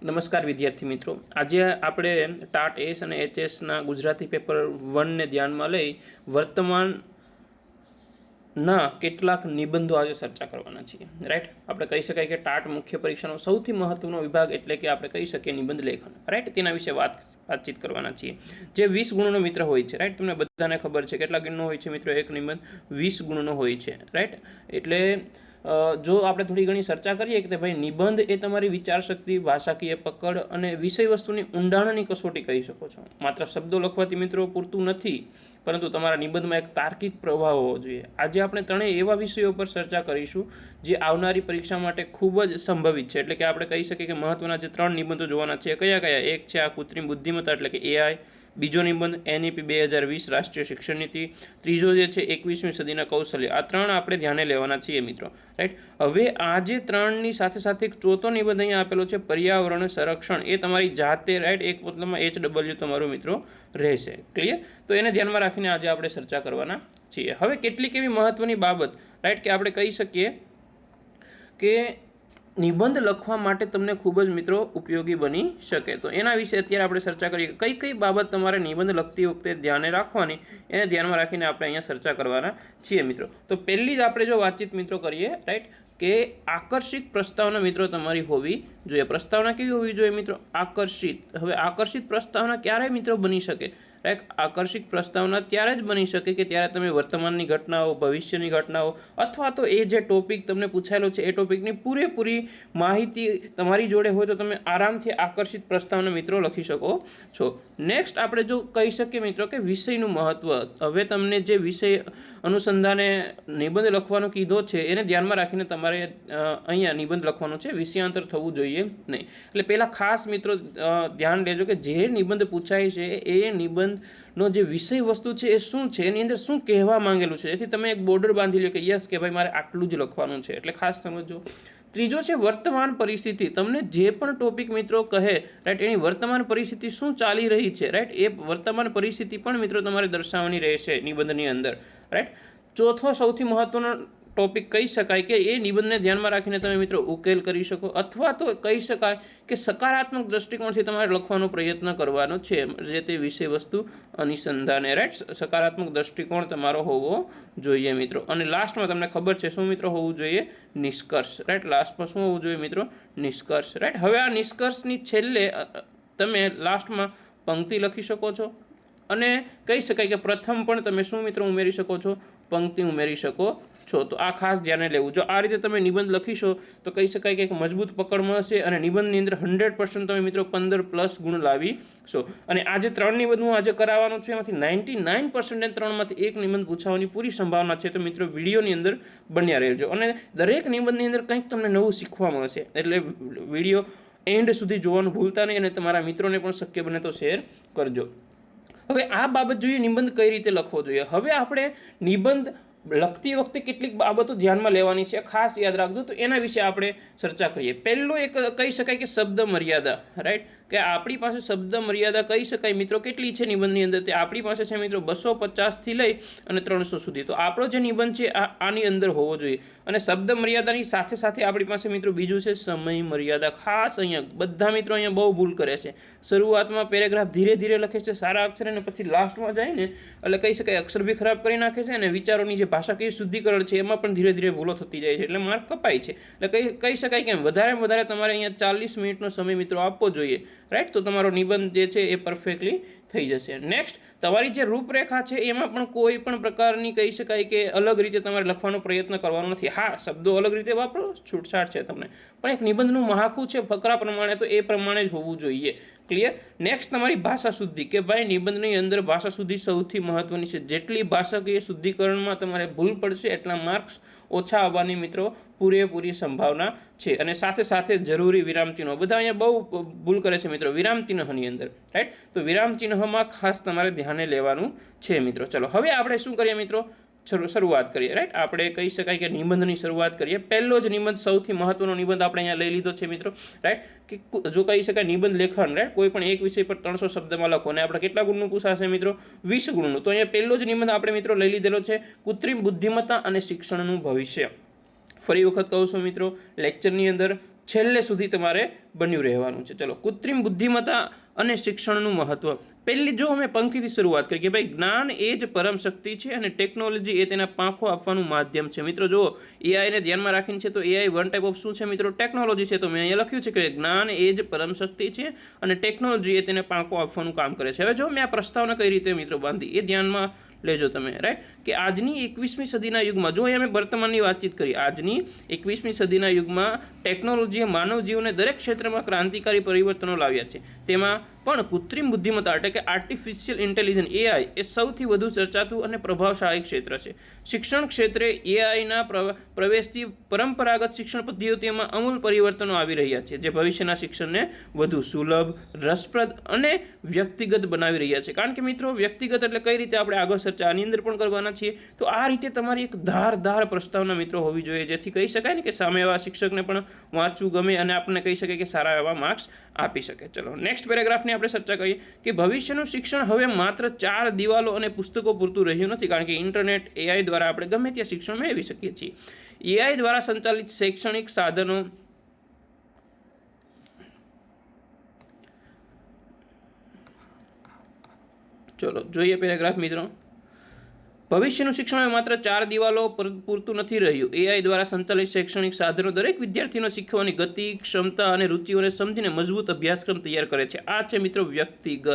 નમસ્કાર વિદ્યાર્થી મિત્રો, આજે આપણે ટાટ એસ અને એચએસના ગુજરાતી પેપર 1 ને ધ્યાનમાં લઈ વર્તમાનના કેટલાક નિબંધો આજે ચર્ચા કરવાના છીએ. રાઈટ, આપણે કહી શકાય કે ટાટ મુખ્ય પરીક્ષાનો સૌથી મહત્વનો વિભાગ એટલે કે આપણે કહી શકીએ નિબંધ લેખન. રાઈટ, તેના વિશે વાતચીત કરવાના છીએ. જે 20 ગુણનો મિત્ર હોય છે. રાઈટ, તમને બધાને ખબર છે કેટલા ગુણનો હોય છે મિત્રો? એક નિબંધ 20 ગુણનો હોય છે. રાઈટ, એટલે જો આપણે થોડી ઘણી ચર્ચા કરીએ કે ભાઈ નિબંધ એ તમારી વિચારશક્તિ, ભાષાકીય પકડ અને વિષય વસ્તુની ઊંડાણની કસોટી કહી શકો છો. માત્ર શબ્દો લખવાથી મિત્રો પૂરતું નથી, પરંતુ તમારા નિબંધમાં એક તાર્કિક પ્રભાવ હોવો જોઈએ. આજે આપણે ત્રણેય એવા વિષયો પર ચર્ચા કરીશું જે આવનારી પરીક્ષા માટે ખૂબ જ સંભવિત છે. એટલે કે આપણે કહી શકીએ કે મહત્વના જે 3 નિબંધો જોવાના છે કયા કયા? એક છે આ કૃત્રિમ બુદ્ધિમત્તા એટલે કે એઆઈ, બીજો નિબંધ NEP 2020 રાષ્ટ્રીય શિક્ષણ નીતિ, ત્રીજો જે છે 21મી સદીના કૌશલ્ય. આ 3 આપણે ધ્યાને લેવાના છીએ મિત્રો. રાઈટ, હવે આ જે 3ની સાથે સાથે એક ચોથો નિબંધ અહીંયા આપેલો છે પર્યાવરણ સંરક્ષણ. એ તમારી જાતે રાઈટ એક મતલબમાં HW તમારો મિત્રો રહેશે. ક્લિયર? તો એને ધ્યાનમાં રાખીને આજે આપણે ચર્ચા કરવાના છીએ. હવે કેટલીક એવી મહત્વની બાબત રાઈટ કે આપણે કહી શકીએ કે નિબંધ લખવા માટે તમને ખૂબ જ મિત્રો ઉપયોગી બની શકે. તો એના વિશે અત્યારે આપણે ચર્ચા કરીએ કઈ કઈ બાબત તમારે નિબંધ લખતી વખતે ધ્યાને રાખવાની, એને ધ્યાનમાં રાખીને આપણે અહીંયા ચર્ચા કરવાના છીએ મિત્રો. તો પહેલી જ આપણે જો વાતચીત મિત્રો કરીએ રાઈટ કે આકર્ષિત પ્રસ્તાવના મિત્રો તમારી હોવી જોઈએ. પ્રસ્તાવના કેવી હોવી જોઈએ મિત્રો? આકર્ષિત. હવે આકર્ષિત પ્રસ્તાવના ક્યારે મિત્રો બની શકે? રાઈટ, આકર્ષિત પ્રસ્તાવના ત્યારે જ બની શકે કે ત્યારે તમે વર્તમાનની ઘટનાઓ, ભવિષ્યની ઘટનાઓ અથવા તો એ જે ટોપિક તમને પૂછાયેલો છે એ ટોપિકની પૂરેપૂરી માહિતી તમારી જોડે હોય તો તમે આરામથી આકર્ષિત પ્રસ્તાવના મિત્રો લખી શકો છો. નેક્સ્ટ આપણે જો કહી શકીએ મિત્રો કે વિષયનું મહત્વ. હવે તમને જે વિષય અનુસંધાને નિબંધ લખવાનો કીધો છે એને ધ્યાનમાં રાખીને તમારે અહીંયા નિબંધ લખવાનો છે. વિષયાંતર થવું જોઈએ નહીં. એટલે પહેલાં ખાસ મિત્રો ધ્યાન લેજો કે જે નિબંધ પૂછાય છે એ નિબંધનો જે વિષય વસ્તુ છે એ શું છે, એની અંદર શું કહેવા માંગેલું છે. એથી તમે એક બોર્ડર બાંધી લો કે યસ કે ભાઈ મારે આટલું જ લખવાનું છે. એટલે ખાસ સમજો. ત્રીજો છે વર્તમાન પરિસ્થિતિ. તમને જે પણ ટોપિક મિત્રો કહે રાઈટ એની વર્તમાન પરિસ્થિતિ શું ચાલી રહી છે રાઈટ એ વર્તમાન પરિસ્થિતિ પણ મિત્રો તમારે દર્શાવવાની રહેશે નિબંધની અંદર. રાઈટ, ચોથો સૌથી મહત્વનો ટોપિક કહી શકાય કે એ નિબંધને ધ્યાનમાં રાખીને તમે મિત્રો ઉકેલ કરી શકો અથવા તો કહી શકાય કે સકારાત્મક દ્રષ્ટિકોણથી તમારે લખવાનો પ્રયત્ન કરવાનો છે જે તે વિષય વસ્તુ અનુસંધાને. રાઈટ, સકારાત્મક દ્રષ્ટિકોણ તમારો હોવો જોઈએ મિત્રો. અને લાસ્ટમાં તમને ખબર છે શું મિત્રો હોવું જોઈએ? નિષ્કર્ષ. રાઈટ, લાસ્ટમાં શું હોવું જોઈએ મિત્રો? નિષ્કર્ષ. રાઈટ, હવે આ નિષ્કર્ષની છેલ્લે તમે લાસ્ટમાં પંક્તિ લખી શકો છો અને કહી શકાય કે પ્રથમ પણ તમે શું મિત્રો ઉમેરી શકો છો? પંક્તિ ઉમેરી શકો છો. તો આ ખાસ ધ્યાને લેવું. જો આ રીતે તમે નિબંધ લખીશો તો કહી શકાય કે એક મજબૂત પકડ મળશે અને નિબંધની અંદર 100% તમે મિત્રો 15+ ગુણ લાવીશો. અને આ જે 3 નિબંધ હું આજે કરાવવાનો છું એમાંથી 99% 3માંથી એક નિબંધ પૂછાવાની પૂરી સંભાવના છે. તો મિત્રો વિડીયોની અંદર બન્યા રહેજો અને દરેક નિબંધની અંદર કંઈક તમને નવું શીખવા મળશે. એટલે વિડીયો એન્ડ સુધી જોવાનું ભૂલતા નહીં અને તમારા મિત્રોને પણ શક્ય બને તો શેર કરજો. હવે આ બાબત જોઈએ નિબંધ કઈ રીતે લખવો જોઈએ. હવે આપણે નિબંધ લખતી વખતે કેટલીક બાબતો ધ્યાનમાં લેવાની છે, ખાસ યાદ રાખજો. તો એના વિશે આપણે ચર્ચા કરીએ. પહેલું એક કહી શકાય કે શબ્દ મર્યાદા. રાઈટ, કે આપણી પાસે શબ્દ મર્યાદા કહી શકાય મિત્રો કેટલી છે નિબંધની અંદર? તે આપણી પાસે છે મિત્રો 250થી લઈ અને 300 સુધી. તો આપણો જે નિબંધ છે આની અંદર હોવો જોઈએ. અને શબ્દ મર્યાદાની સાથે સાથે આપણી પાસે મિત્રો બીજું છે સમય મર્યાદા. ખાસ અહીંયા બધા મિત્રો અહીંયા બહુ ભૂલ કરે છે. શરૂઆતમાં પેરેગ્રાફ ધીરે ધીરે લખે છે સારા અક્ષર અને પછી લાસ્ટમાં જાય ને એટલે કહી શકાય અક્ષર બી ખરાબ કરી નાખે છે અને વિચારોની જે ભાષાકીય શુદ્ધિકરણ છે એમાં પણ ધીરે ધીરે ભૂલો થતી જાય છે એટલે માર્ક કપાય છે. એટલે કહી શકાય કે વધારે તમારે અહીંયા 40 મિનિટનો સમય મિત્રો આપવો જોઈએ. રાઈટ, તો તમારો નિબંધ જે છે એ પરફેક્ટલી થઈ જશે. નેક્સ્ટ, તમારી જે રૂપરેખા છે એમાં પણ કોઈ પણ પ્રકારની કહી શકાય કે અલગ રીતે તમારે લખવાનો પ્રયત્ન કરવાનો નથી. હા, શબ્દો અલગ રીતે વાપરો, છૂટછાટ છે તમને, પણ એક નિબંધનું માળખું છે ફકરા પ્રમાણે, તો એ પ્રમાણે જ હોવું જોઈએ. ક્લિયર? નેક્સ્ટ, તમારી ભાષા શુદ્ધિ. કે ભાઈ નિબંધની અંદર ભાષા શુદ્ધિ સૌથી મહત્વની છે. જેટલી ભાષાકીય શુદ્ધિકરણમાં તમારે ભૂલ પડશે એટલા માર્ક્સ ઓછા આવવાની મિત્રો પૂરેપૂરી સંભાવના છે. અને સાથે સાથે જરૂરી વિરામચિહ્નો. બધા અહીંયા બહુ ભૂલ કરે છે મિત્રો વિરામચિહ્નની અંદર. રાઈટ, તો વિરામચિહ્નમાં ખાસ તમારે ધ્યાને લેવાનું છે મિત્રો. ચલો હવે આપણે શું કરીએ મિત્રો? શરૂઆત કરીએ. રાઈટ, આપણે કહી શકાય કે નિબંધની શરૂઆત કરીએ. પહેલો જ નિબંધ સૌથી મહત્વનો નિબંધ આપણે અહીંયા લઈ લીધો છે મિત્રો. રાઈટ, કે જો કહી શકાય નિબંધ લેખન. રાઈટ, કોઈ પણ એક વિષય પર 300 શબ્દમાં લખો અને આપણે કેટલા ગુણનું પૂછાશે મિત્રો? 20 ગુણનું. તો અહીંયા પહેલો જ નિબંધ આપણે મિત્રો લઈ લીધેલો છે કૃત્રિમ બુદ્ધિમત્તા અને શિક્ષણનું ભવિષ્ય. ફરી વખત કહું છું મિત્રો, લેક્ચરની અંદર છેલ્લે સુધી તમારે બન્યું રહેવાનું છે. ચલો, કૃત્રિમ બુદ્ધિમત્તા અને શિક્ષણનું મહત્વ. પહેલી જો અમે પંક્તિથી શરૂઆત કરી કે ભાઈ જ્ઞાન એ જ પરમ શક્તિ છે અને ટેકનોલોજી એ તેના પાંખો આપવાનું માધ્યમ છે. મિત્રો જુઓ, એઆઈને ધ્યાનમાં રાખીને છે તો એઆઈ વન ટાઈપ ઓફ શું છે મિત્રો? ટેકનોલોજી છે. તો મેં અહીંયા લખ્યું છે કે જ્ઞાન એ જ પરમ શક્તિ છે અને ટેકનોલોજી એ તેને પાંખો આપવાનું કામ કરે છે. હવે જો મેં આ પ્રસ્તાવના કઈ રીતે મિત્રો બાંધી એ ધ્યાનમાં લેજો તમે, રાઈટ? કે આજની 21મી સદીના યુગમાં, જો અમે વર્તમાનની વાતચીત કરી, આજની 21મી સદીના યુગમાં ટેકનોલોજીએ માનવ જીવને દરેક ક્ષેત્રમાં ક્રાંતિકારી પરિવર્તનો લાવ્યા છે. તેમાં પણ કૃત્રિમ બુદ્ધિમત્તા એટલે કે આર્ટિફિશિયલ ઇન્ટેલિજન્સ એઆઈ એ સૌથી વધુ ચર્ચાતું અને પ્રભાવશાળી ક્ષેત્ર છે. શિક્ષણ ક્ષેત્રે એઆઈના પ્રવેશથી પરંપરાગત શિક્ષણ પદ્ધતિઓમાં અમૂલ પરિવર્તનો આવી રહ્યા છે, જે ભવિષ્યના શિક્ષણને વધુ સુલભ, રસપ્રદ અને વ્યક્તિગત બનાવી રહ્યા છે. કારણ કે મિત્રો વ્યક્તિગત એટલે કઈ રીતે આપણે આગળ ચર્ચા આની અંદર પણ કરવાના છીએ. તો આ રીતે તમારી એક ધારદાર પ્રસ્તાવના મિત્રો હોવી જોઈએ, જેથી કહી શકાય ને કે સામે એવા શિક્ષકને પણ વાંચવું ગમે અને આપણને કહી શકે કે સારા એવા માર્ક્સ આપી શકે. ચલો નેક્સ્ટ પેરેગ્રાફની આપણે ચર્ચા કરીએ કે ભવિષ્યનું શિક્ષણ હવે માત્ર 4 દિવાલો અને પુસ્તકો પૂરતું રહ્યું નથી, કારણ કે ઇન્ટરનેટ, એઆઈ દ્વારા આપણે ગમે ત્યાં શિક્ષણ મેળવી શકીએ છીએ. એઆઈ દ્વારા સંચાલિત શૈક્ષણિક સાધનો, ચલો જોઈએ પેરેગ્રાફ મિત્રો. ભવિષ્યનું શિક્ષણ હવે માત્ર 4 દિવાલો પૂરતું નથી રહ્યું. એઆઈ દ્વારા સંચાલિત શૈક્ષણિક સાધનો દરેક વિદ્યાર્થીનો શીખવાની ગતિ, ક્ષમતા અને રુચિઓને સમજીને મજબૂત અભ્યાસક્રમ તૈયાર કરે છે. આ છે મિત્રો વ્યક્તિગત,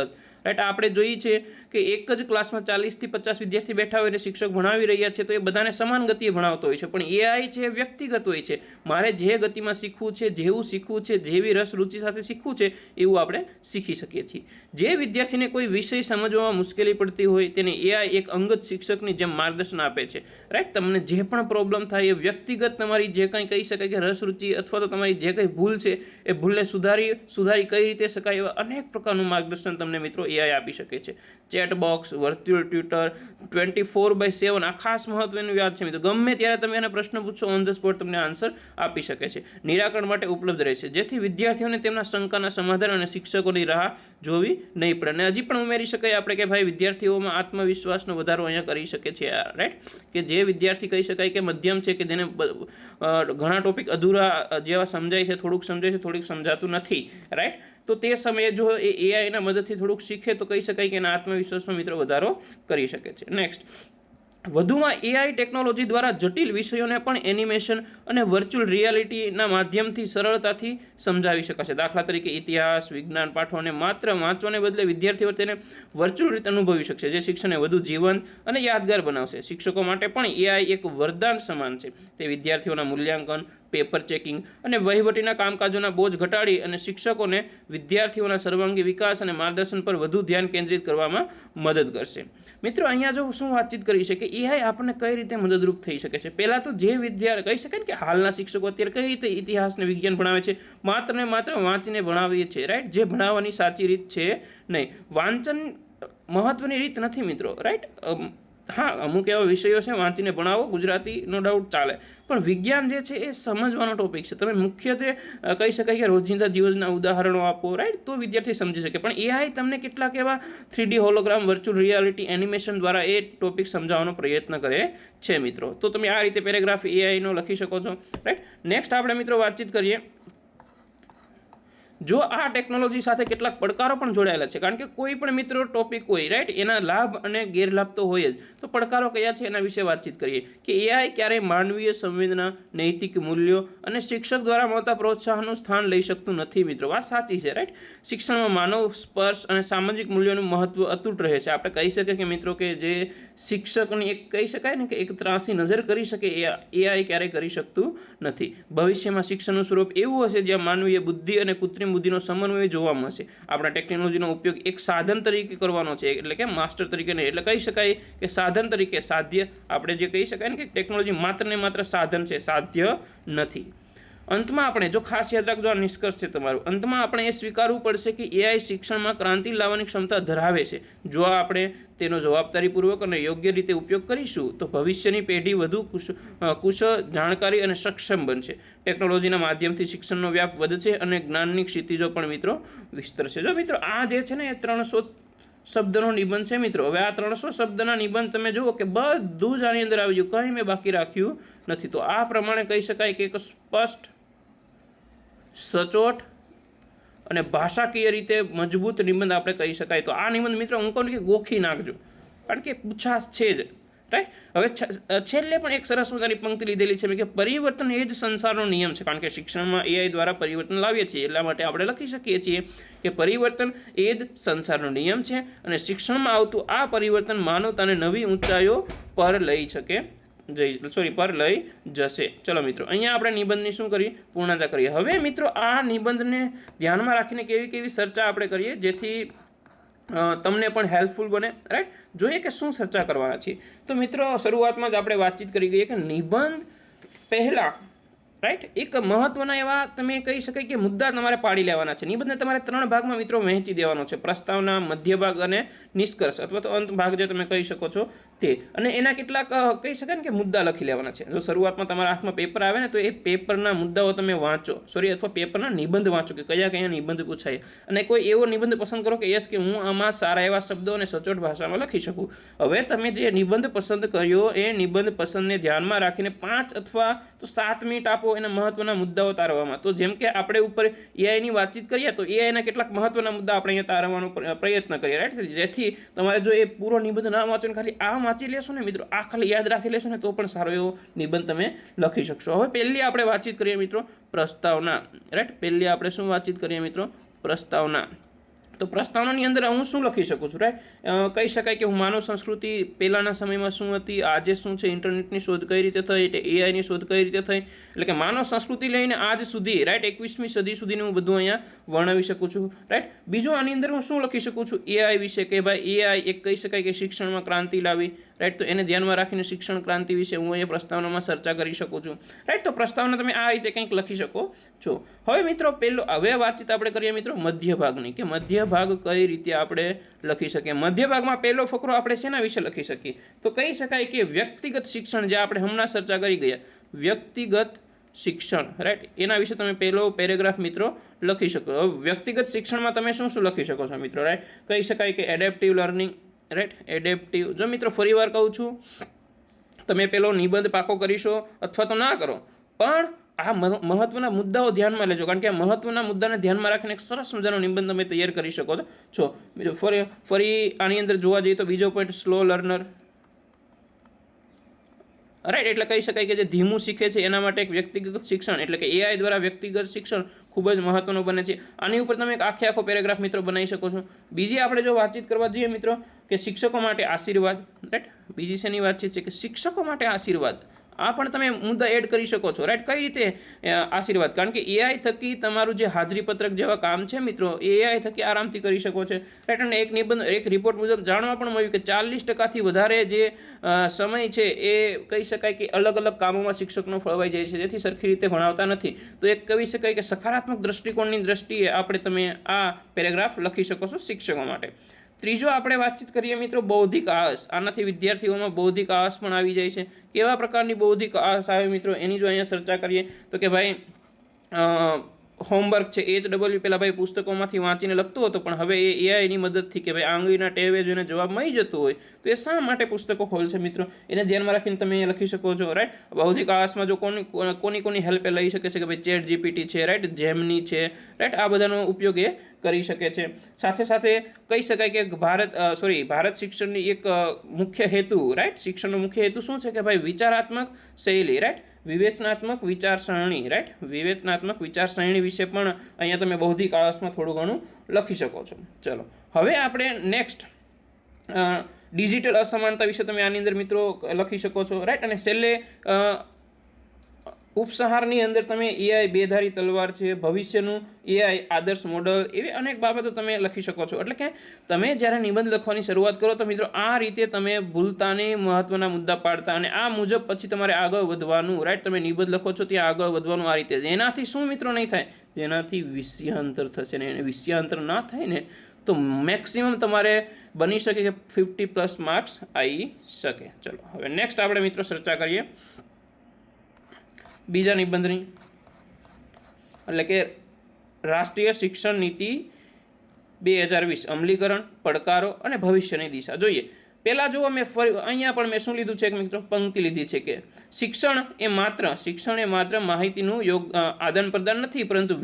રાઈટ? આપણે જોઈએ છે કે એક જ ક્લાસમાં 40 થી 50 વિદ્યાર્થી બેઠા હોય અને શિક્ષક ભણાવી રહ્યા છે તો એ બધાને સમાન ગતિએ ભણાવતો હોય છે. પણ એઆઈ છે વ્યક્તિગત હોય છે. મારે જે ગતિમાં શીખવું છે, જેવું શીખવું છે, જેવી રસ રુચિ સાથે શીખવું છે એવું આપણે શીખી શકીએ છીએ. જે વિદ્યાર્થીને કોઈ વિષય સમજવામાં મુશ્કેલી પડતી હોય તેને એઆઈ એક અંગત શિક્ષકની જેમ માર્ગદર્શન આપે છે, રાઈટ? તમને જે પણ પ્રોબ્લેમ થાય એ વ્યક્તિગત તમારી જે કંઈ કહી શકાય કે રસ રુચિ અથવા તો તમારી જે કંઈ ભૂલ છે એ ભૂલને સુધારી કઈ રીતે શકાય એવા અનેક પ્રકારનું માર્ગદર્શન તમને મિત્રો એઆઈ આપી શકે છે. ચેટબોક્સ, વર્ચ્યુઅલ ટ્યુટર, 24/7 આ ખાસ મહત્વનું યાદ છે મિત્રો. ગમે ત્યારે તમે એને પ્રશ્ન પૂછો, ઓન ધ સ્પોટ તમને આન્સર આપી શકે છે. નિરાકરણ માટે ઉપલબ્ધ રહેશે, જેથી વિદ્યાર્થીઓને તેમના શંકાના સમાધાન અને શિક્ષકોની રાહ જોવી નહીં પડે. અને હજી પણ ઉમેરી શકાય આપણે કે ભાઈ વિદ્યાર્થીઓમાં આત્મવિશ્વાસનો વધારો અહીંયા કરી શકે છે, રાઈટ? કે જે વિદ્યાર્થી કહી શકાય કે મધ્યમ છે, કે જેને ઘણા ટોપિક અધૂરા જેવા સમજાય છે, થોડુંક સમજાય છે, થોડુંક સમજાતું નથી, રાઈટ? તો તે સમયે જો એ એઆઈના મદદથી થોડુંક શીખે તો કહી શકાય કે એના આત્મવિશ્વાસમાં મિત્રો વધારો કરી શકે છે. નેક્સ્ટ, વધુમાં એઆઈ ટેકનોલોજી દ્વારા જટિલ વિષયોને પણ એનિમેશન અને વર્ચ્યુઅલ રિયાલિટીના માધ્યમથી સરળતાથી સમજાવી શકાશે. દાખલા તરીકે ઇતિહાસ, વિજ્ઞાન પાઠોને માત્ર વાંચવાને બદલે વિદ્યાર્થીઓ તેને વર્ચ્યુઅલ રીતે અનુભવી શકશે, જે શિક્ષણને વધુ જીવંત અને યાદગાર બનાવશે. શિક્ષકો માટે પણ એઆઈ એક વરદાન સમાન છે. તે વિદ્યાર્થીઓના મૂલ્યાંકન, પેપર ચેકિંગ અને વહીવટીના કામકાજોના બોજ ઘટાડી અને શિક્ષકોને વિદ્યાર્થીઓના સર્વાંગી વિકાસ અને માર્ગદર્શન પર વધુ ધ્યાન કેન્દ્રિત કરવામાં મદદ કરશે. મિત્રો અહીંયા જો શું વાતચીત કરી છે કે એઆઈ આપણને કઈ રીતે મદદરૂપ થઈ શકે છે. પહેલાં તો જે વિદ્યાર્થી કહી શકે ને કે હાલના શિક્ષકો અત્યારે કઈ રીતે ઇતિહાસ ને વિજ્ઞાન ભણાવે છે, માત્ર ને માત્ર વાંચીને ભણાવીએ છીએ, રાઈટ? જે ભણાવવાની સાચી રીત છે નહીં. વાંચન મહત્વની રીત નથી મિત્રો, રાઈટ? હા, અમુક એવા વિષયો છે વાંચીને ભણાવો, ગુજરાતી નો ડાઉટ ચાલે, પણ વિજ્ઞાન જે છે એ સમજવાનો ટોપિક છે. તમે મુખ્યત્વે કહી શકાય કે રોજિંદા જીવનના ઉદાહરણો આપો, રાઈટ? તો વિદ્યાર્થી સમજી શકે. પણ એઆઈ તમને કેટલાક એવા 3D hologram, virtual reality, animation દ્વારા એ ટોપિક સમજાવવાનો પ્રયત્ન કરે છે મિત્રો. તો તમે આ રીતે પેરેગ્રાફ એઆઈનો લખી શકો છો, રાઈટ? નેક્સ્ટ આપણે મિત્રો વાતચીત કરીએ. જો આ ટેકનોલોજી સાથે કેટલાક પડકારો પણ જોડાયેલા છે, કારણ કે કોઈ પણ મિત્રો ટોપિક હોય, રાઈટ? એના લાભ અને ગેરલાભ તો હોય જ. તો પડકારો કયા છે એના વિશે વાતચીત કરીએ કે એઆઈ ક્યારેય માનવીય સંવેદના, નૈતિક મૂલ્યો અને શિક્ષક દ્વારા મળતા પ્રોત્સાહનનું સ્થાન લઈ શકતું નથી મિત્રો. વાત સાચી છે, રાઈટ? શિક્ષણમાં માનવ સ્પર્શ અને સામાજિક મૂલ્યોનું મહત્વ અતૂટ રહે છે. આપણે કહી શકીએ કે મિત્રો કે જે શિક્ષકની એક કહી શકાય ને કે એક ત્રાસી નજર કરી શકે એઆઈ ક્યારેય કરી શકતું નથી. ભવિષ્યમાં શિક્ષણનું સ્વરૂપ એવું હશે જ્યાં માનવીય બુદ્ધિ અને કૃત્રિમ બુદ્ધિનો સમન્વય જોવા મળશે. આપણા ટેકનોલોજીનો ઉપયોગ એક સાધન તરીકે કરવાનો છે, એટલે કે માસ્ટર તરીકે નહીં. એટલે કહી શકાય કે સાધન તરીકે, સાધ્ય આપણે જે કહી શકાય ને કે ટેકનોલોજી માત્ર ને માત્ર સાધન છે, સાધ્ય નથી. અંતમાં આપણે જો ખાસ યાદ રાખજો, આ નિષ્કર્ષ છે તમારું, અંતમાં આપણે એ સ્વીકારવું પડશે કે એઆઈ શિક્ષણમાં ક્રાંતિ લાવવાની ક્ષમતા ધરાવે છે. જો આપણે તેનો જવાબદારીપૂર્વક અને યોગ્ય રીતે ઉપયોગ કરીશું તો ભવિષ્યની પેઢી વધુ કુશળ, જાણકારી અને સક્ષમ બનશે. ટેકનોલોજીના માધ્યમથી શિક્ષણનો વ્યાપ વધશે અને જ્ઞાનની ક્ષિતિજો પણ મિત્રો વિસ્તરશે. જો મિત્રો આ જે છે ને એ 300 શબ્દનો નિબંધ છે મિત્રો. હવે આ 300 શબ્દના નિબંધ તમે જુઓ કે બધું જ આની અંદર આવી ગયું, કંઈ મેં બાકી રાખ્યું નથી. તો આ પ્રમાણે કહી શકાય કે એક સ્પષ્ટ સચોટ અને ભાષાકીય રીતે મજબૂત નિબંધ આપણે કહી શકાય. તો આ નિબંધ મિત્રો હું કહું કે ગોખી નાખજો, કારણ કે પૂછાશ છે જ, રાઈટ. હવે છેલ્લે પણ એક સરસ મજાની પંક્તિ લીધેલી છે કે પરિવર્તન એ જ સંસારનો નિયમ છે, કારણ કે શિક્ષણમાં એઆઈ દ્વારા પરિવર્તન લાવીએ છીએ એટલા માટે આપણે લખી શકીએ છીએ કે પરિવર્તન એ જ સંસારનો નિયમ છે અને શિક્ષણમાં આવતું આ પરિવર્તન માનવતાને નવી ઊંચાઈઓ પર લઈ જશે. ચલો મિત્રો, અહીંયા આપણે નિબંધની શું કરીએ, પૂર્ણતા કરીએ. હવે મિત્રો આ નિબંધને ધ્યાનમાં રાખીને કેવી કેવી ચર્ચા આપણે કરીએ જેથી તમને પણ હેલ્પફુલ બને, રાઈટ. જોઈએ કે શું ચર્ચા કરવાના છીએ. તો મિત્રો શરૂઆતમાં જ આપણે વાતચીત કરી ગઈ કે નિબંધ પહેલાં, રાઈટ, એક મહત્વના એવા તમે કહી શકાય કે મુદ્દા તમારે પાડી લેવાના છે. નિબંધને તમારે 3 ભાગમાં મિત્રો વહેંચી દેવાનો છે: પ્રસ્તાવના, મધ્ય ભાગ અને નિષ્કર્ષ અથવા તો અંત ભાગ જે તમે કહી શકો છો તે. અને એના કેટલાક કહી શકાય ને કે મુદ્દા લખી લેવાના છે. જો શરૂઆતમાં તમારા હાથમાં પેપર આવે ને તો એ પેપરના મુદ્દાઓ તમે વાંચો, અથવા પેપરના નિબંધ વાંચો કે કયા નિબંધ પૂછાય, અને કોઈ એવો નિબંધ પસંદ કરો કે યસ કે હું આમાં સારા એવા શબ્દો અને સચોટ ભાષામાં લખી શકું. હવે તમે જે નિબંધ પસંદ કર્યો એ નિબંધ પસંદને ધ્યાનમાં રાખીને 5 અથવા તો 7 મિનિટ આપો એના મહત્વના મુદ્દાઓ તારવામાં. તો જેમ કે આપણે ઉપર એઆઈની વાતચીત કરીએ તો એઆઈના કેટલાક મહત્વના મુદ્દા આપણે અહીંયા તારવાનો પ્રયત્ન કરીએ, રાઈટ. જેથી તમારે જો એ પૂરો નિબંધ ના વાંચો ને ખાલી આ વાંચી લેશો ને મિત્રો, આ ખાલી યાદ રાખી લેશો ને તો પણ સારો એવો નિબંધ તમે લખી શકશો. હવે પહેલી આપણે વાતચીત કરીએ મિત્રો પ્રસ્તાવના, રાઈટ. પહેલી આપણે શું વાતચીત કરીએ મિત્રો, પ્રસ્તાવના. તો પ્રસ્તાવનાની અંદર હું શું લખી શકું છું, રાઈટ. કહી શકાય કે હું માનવ સંસ્કૃતિ પહેલાંના સમયમાં શું હતી, આજે શું છે, ઇન્ટરનેટની શોધ કઈ રીતે થઈ, એઆઈની શોધ કઈ રીતે થઈ, એટલે કે માનવ સંસ્કૃતિ લઈને આજ સુધી, રાઈટ, 21મી સદી સુધીનું હું બધું અહીંયા વર્ણવી શકું છું, રાઈટ. બીજું આની અંદર હું શું લખી શકું છું, એઆઈ વિશે, કે ભાઈ એઆઈ એક કહી શકાય કે શિક્ષણમાં ક્રાંતિ લાવી, રાઈટ. તો એને ધ્યાનમાં રાખીને શિક્ષણ ક્રાંતિ વિશે હું અહીંયા પ્રસ્તાવનામાં ચર્ચા કરી શકું છું, રાઈટ. તો પ્રસ્તાવના તમે આ રીતે કંઈક લખી શકો છો. હવે મિત્રો હવે વાતચીત આપણે કરીએ મિત્રો મધ્ય ભાગની, કે મધ્ય ભાગ કઈ રીતે આપણે લખી શકીએ. મધ્ય ભાગમાં પહેલો ફકરો આપણે શેના વિશે લખી શકીએ, તો કહી શકાય કે વ્યક્તિગત શિક્ષણ, જે આપણે હમણાં ચર્ચા કરી ગયા, વ્યક્તિગત શિક્ષણ, રાઈટ. એના વિશે તમે પહેલો પેરેગ્રાફ મિત્રો લખી શકો. હવે વ્યક્તિગત શિક્ષણમાં તમે શું શું લખી શકો છો મિત્રો, રાઈટ. કહી શકાય કે એડેપ્ટિવ લર્નિંગ, રાઈટ, એડેપ્ટિવ. જો મિત્રો ફરીવાર કહું છું, તમે પેલો નિબંધ પાકો કરીશો અથવા તો ના કરો, પણ આ મહત્વના મુદ્દાઓ ધ્યાનમાં લેજો, કારણ કે આ મહત્વના મુદ્દાને ધ્યાનમાં રાખીને એક સરસ મજાનો નિબંધ તમે તૈયાર કરી શકો છો. બીજો ફરી આની અંદર જોવા જઈએ તો બીજો પોઈન્ટ સ્લો લર્નર, રાઈટ. એટલે કહી શકાય કે જે ધીમું શીખે છે એના માટે એક વ્યક્તિગત શિક્ષણ, એટલે કે એઆઈ દ્વારા વ્યક્તિગત શિક્ષણ ખૂબ જ મહત્વનું બને છે. આની ઉપર તમે એક આખો પેરેગ્રાફ મિત્રો બનાવી શકો છો. બીજી આપણે જો વાતચીત કરવા જઈએ મિત્રો કે શિક્ષકો માટે આશીર્વાદ, રાઈટ. બીજી શેની વાતચીત છે કે શિક્ષકો માટે આશીર્વાદ. આ પણ તમે મુદ્દા એડ કરી શકો છો, રાઈટ. કઈ રીતે આશીર્વાદ, કારણ કે એઆઈ થકી તમારું જે હાજરી પત્રક જેવા કામ છે મિત્રો, એઆઈ થકી આરામથી કરી શકો છો, રાઈટ. અને એક નિબંધ, એક રિપોર્ટ મુજબ જાણવા પણ મળ્યું કે 40%થી વધારે જે સમય છે એ કહી શકાય કે અલગ અલગ કામોમાં શિક્ષકનો ફળવાઈ જાય છે, જેથી સરખી રીતે ભણાવતા નથી. તો એક કહી શકાય કે સકારાત્મક દ્રષ્ટિકોણની દ્રષ્ટિએ આપણે તમે આ પેરેગ્રાફ લખી શકો છો શિક્ષકો માટે. ત્રીજો આપણે વાતચીત કરીએ મિત્રો બૌદ્ધિક આળસ. આનાથી વિદ્યાર્થીઓમાં બૌદ્ધિક આળસ પણ આવી જાય છે. કેવા પ્રકારની બૌદ્ધિક આળસ આવે મિત્રો, એની જો અહીંયા ચર્ચા કરીએ તો કે ભાઈ હોમવર્ક છે, HW પેલા ભાઈ પુસ્તકોમાંથી વાંચીને લખતો હતો, પણ હવે એ એઆઈની મદદથી કે ભાઈ આંગળીના ટેવે જોઈને જવાબ મળી જતો હોય, તો એ શા માટે પુસ્તકો ખોલશે મિત્રો, એને ધ્યાનમાં રાખીને તમે એ લખી શકો છો, રાઈટ. બૌદ્ધિક આળસમાં જો કોની હેલ્પ લઈ શકે છે કે ભાઈ ચેટ જીપીટી છે, રાઈટ, જેમની છે, રાઈટ. આ બધાનો ઉપયોગ એ કરી શકે છે. સાથે સાથે કહી શકાય કે ભારત શિક્ષણની એક મુખ્ય હેતુ, રાઈટ, શિક્ષણનો મુખ્ય હેતુ શું છે કે ભાઈ વિચારાત્મક શૈલી, રાઈટ, વિવેચનાત્મક વિચારસરણી, રાઈટ. વિવેચનાત્મક વિચારસરણી વિશે પણ અહીંયા તમે બૌદ્ધિક આળસમાં થોડું ઘણું લખી શકો છો. ચલો હવે આપણે નેક્સ્ટ ડિજિટલ અસમાનતા વિશે તમે આની અંદર મિત્રો લખી શકો છો, રાઈટ. અને છેલ્લે ઉપસંહારની અંદર તમે એઆઈ બેધારી તલવાર છે, ભવિષ્યનું એઆઈ આદર્શ મોડલ, એવી અનેક બાબતો તમે લખી શકો છો. એટલે કે તમે જ્યારે નિબંધ લખવાની શરૂઆત કરો તો મિત્રો આ રીતે તમે ભૂલતાની મહત્વના મુદ્દા પાડતા અને આ મુજબ પછી તમારે આગળ વધવાનું, રાઈટ. તમે નિબંધ લખો છો ત્યાં આગળ વધવાનું આ રીતે. એનાથી શું મિત્રો નહીં થાય, જેનાથી વિષયાંતર થશે ને, એને વિષયાંતર ના થાય ને તો મેક્સિમમ તમારે બની શકે કે 50+ માર્ક્સ આવી શકે. ચલો હવે નેક્સ્ટ આપણે મિત્રો ચર્ચા કરીએ બીજા નિબંધની, એટલે કે રાષ્ટ્રીય શિક્ષણ નીતિ 2020 અમલીકરણ, પડકારો અને ભવિષ્યની દિશા. જોઈએ પહેલાં જુઓ મેં અહીંયા પણ મેં શું લીધું છે મિત્રો, પંક્તિ લીધી છે કે શિક્ષણ એ માત્ર માહિતીનું આદાન પ્રદાન નથી, પરંતુ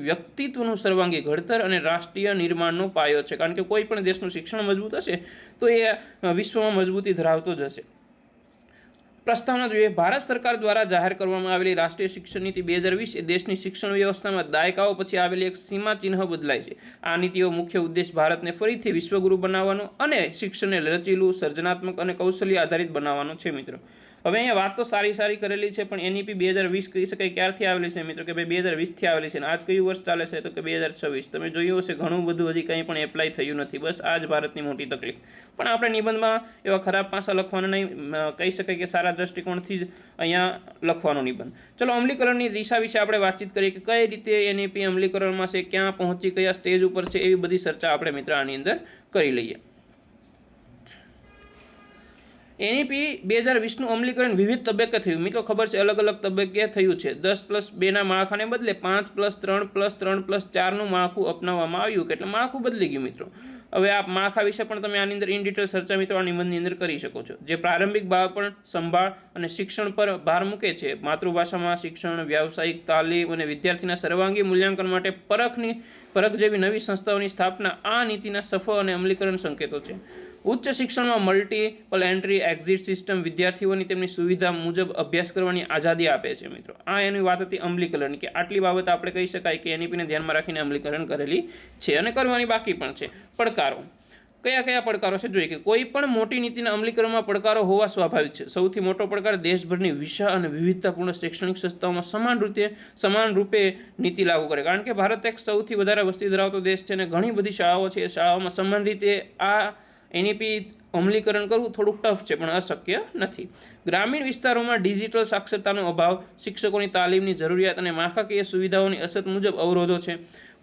વ્યક્તિત્વનું સર્વાંગી ઘડતર અને રાષ્ટ્રીય નિર્માણનો પાયો છે. કારણ કે કોઈ પણ દેશનું શિક્ષણ મજબૂત હશે તો એ વિશ્વમાં મજબૂતી ધરાવતો જ હશે. પ્રસ્તાવના જોઈએ. ભારત સરકાર દ્વારા જાહેર કરવામાં આવેલી રાષ્ટ્રીય શિક્ષણ નીતિ 2020 એ દેશની શિક્ષણ વ્યવસ્થામાં દાયકાઓ પછી આવેલી એક સીમાચિહ્ન બદલાય છે. આ નીતિઓ મુખ્ય ઉદ્દેશ ભારતને ફરીથી વિશ્વગુરુ બનાવવાનો અને શિક્ષણને લચીલું, સર્જનાત્મક અને કૌશલ્ય આધારિત બનાવવાનો છે મિત્રો. હવે અહીંયા વાત તો સારી કરેલી છે, પણ NEP 2020 કહી શકાય ક્યારથી આવેલી છે મિત્રો, કે ભાઈ 2020થી આવેલી છે. અને આજ કયું વર્ષ ચાલે છે તો કે 2026. તમે જોયું હશે ઘણું બધું હજી કંઈ પણ એપ્લાય થયું નથી. બસ આ જ ભારતની મોટી તકલીફ. પણ આપણે નિબંધમાં એવા ખરાબ પાસા લખવાના નહીં, કહી શકાય કે સારા દ્રષ્ટિકોણથી જ અહીંયા લખવાનો નિબંધ. ચલો, અમલીકરણની દિશા વિશે આપણે વાતચીત કરીએ કે કઈ રીતે NEP અમલીકરણમાં છે, ક્યાં પહોંચી, કયા સ્ટેજ ઉપર છે, એવી બધી ચર્ચા આપણે મિત્ર આની અંદર કરી લઈએ. NEP 2020નું અમલીકરણ વિવિધ તબક્કે થયું. મિત્રો ખબર છે અલગ અલગ તબક્કે થયું છે. 10+2ના માળખાને બદલે 5+3+3+4નું માળખું અપનાવવામાં આવ્યું, એટલે માળખું બદલી ગયું મિત્રો. હવે આ માળખા વિશે પણ તમે આની અંદર ઇન ડિટેલ ચર્ચા મિત્રો આ નિબંધની અંદર કરી શકો છો. જે પ્રારંભિક બાળપણ, સંભાળ અને શિક્ષણ પર ભાર મૂકે છે. માતૃભાષામાં શિક્ષણ, વ્યાવસાયિક તાલીમ અને વિદ્યાર્થીના સર્વાંગી મૂલ્યાંકન માટે પરખ જેવી નવી સંસ્થાઓની સ્થાપના આ નીતિના સફળ અને અમલીકરણ સંકેતો છે. ઉચ્ચ શિક્ષણમાં મલ્ટિપલ એન્ટ્રી એક્ઝિટ સિસ્ટમ વિદ્યાર્થીઓની તેમની સુવિધા મુજબ અભ્યાસ કરવાની આઝાદી આપે છે મિત્રો. આ એની વાત હતી અમલીકરણની, કે આટલી બાબત આપણે કહી શકાય કે NEPને ધ્યાનમાં રાખીને અમલીકરણ કરેલી છે અને કરવાની બાકી પણ છે. પડકારો કયા પડકારો છે જોઈએ કે કોઈ પણ મોટી નીતિના અમલીકરણમાં પડકારો હોવા સ્વાભાવિક છે. સૌથી મોટો પડકાર દેશભરની વિશાળ અને વિવિધતાપૂર્ણ શૈક્ષણિક સંસ્થાઓમાં સમાન રૂપે નીતિ લાગુ કરે. કારણ કે ભારત એક સૌથી વધારે વસ્તી ધરાવતો દેશ છે અને ઘણી બધી શાળાઓ છે. શાળાઓમાં સમાન રીતે આ NEP અમલીકરણ કરવું થોડુંક ટફ છે, પણ અશક્ય નથી. ગ્રામીણ વિસ્તારોમાં ડિજિટલ સાક્ષરતાનો અભાવ, શિક્ષકોની તાલીમની જરૂરિયાત અને માળખાકીય સુવિધાઓની અછત મુજબ અવરોધો છે.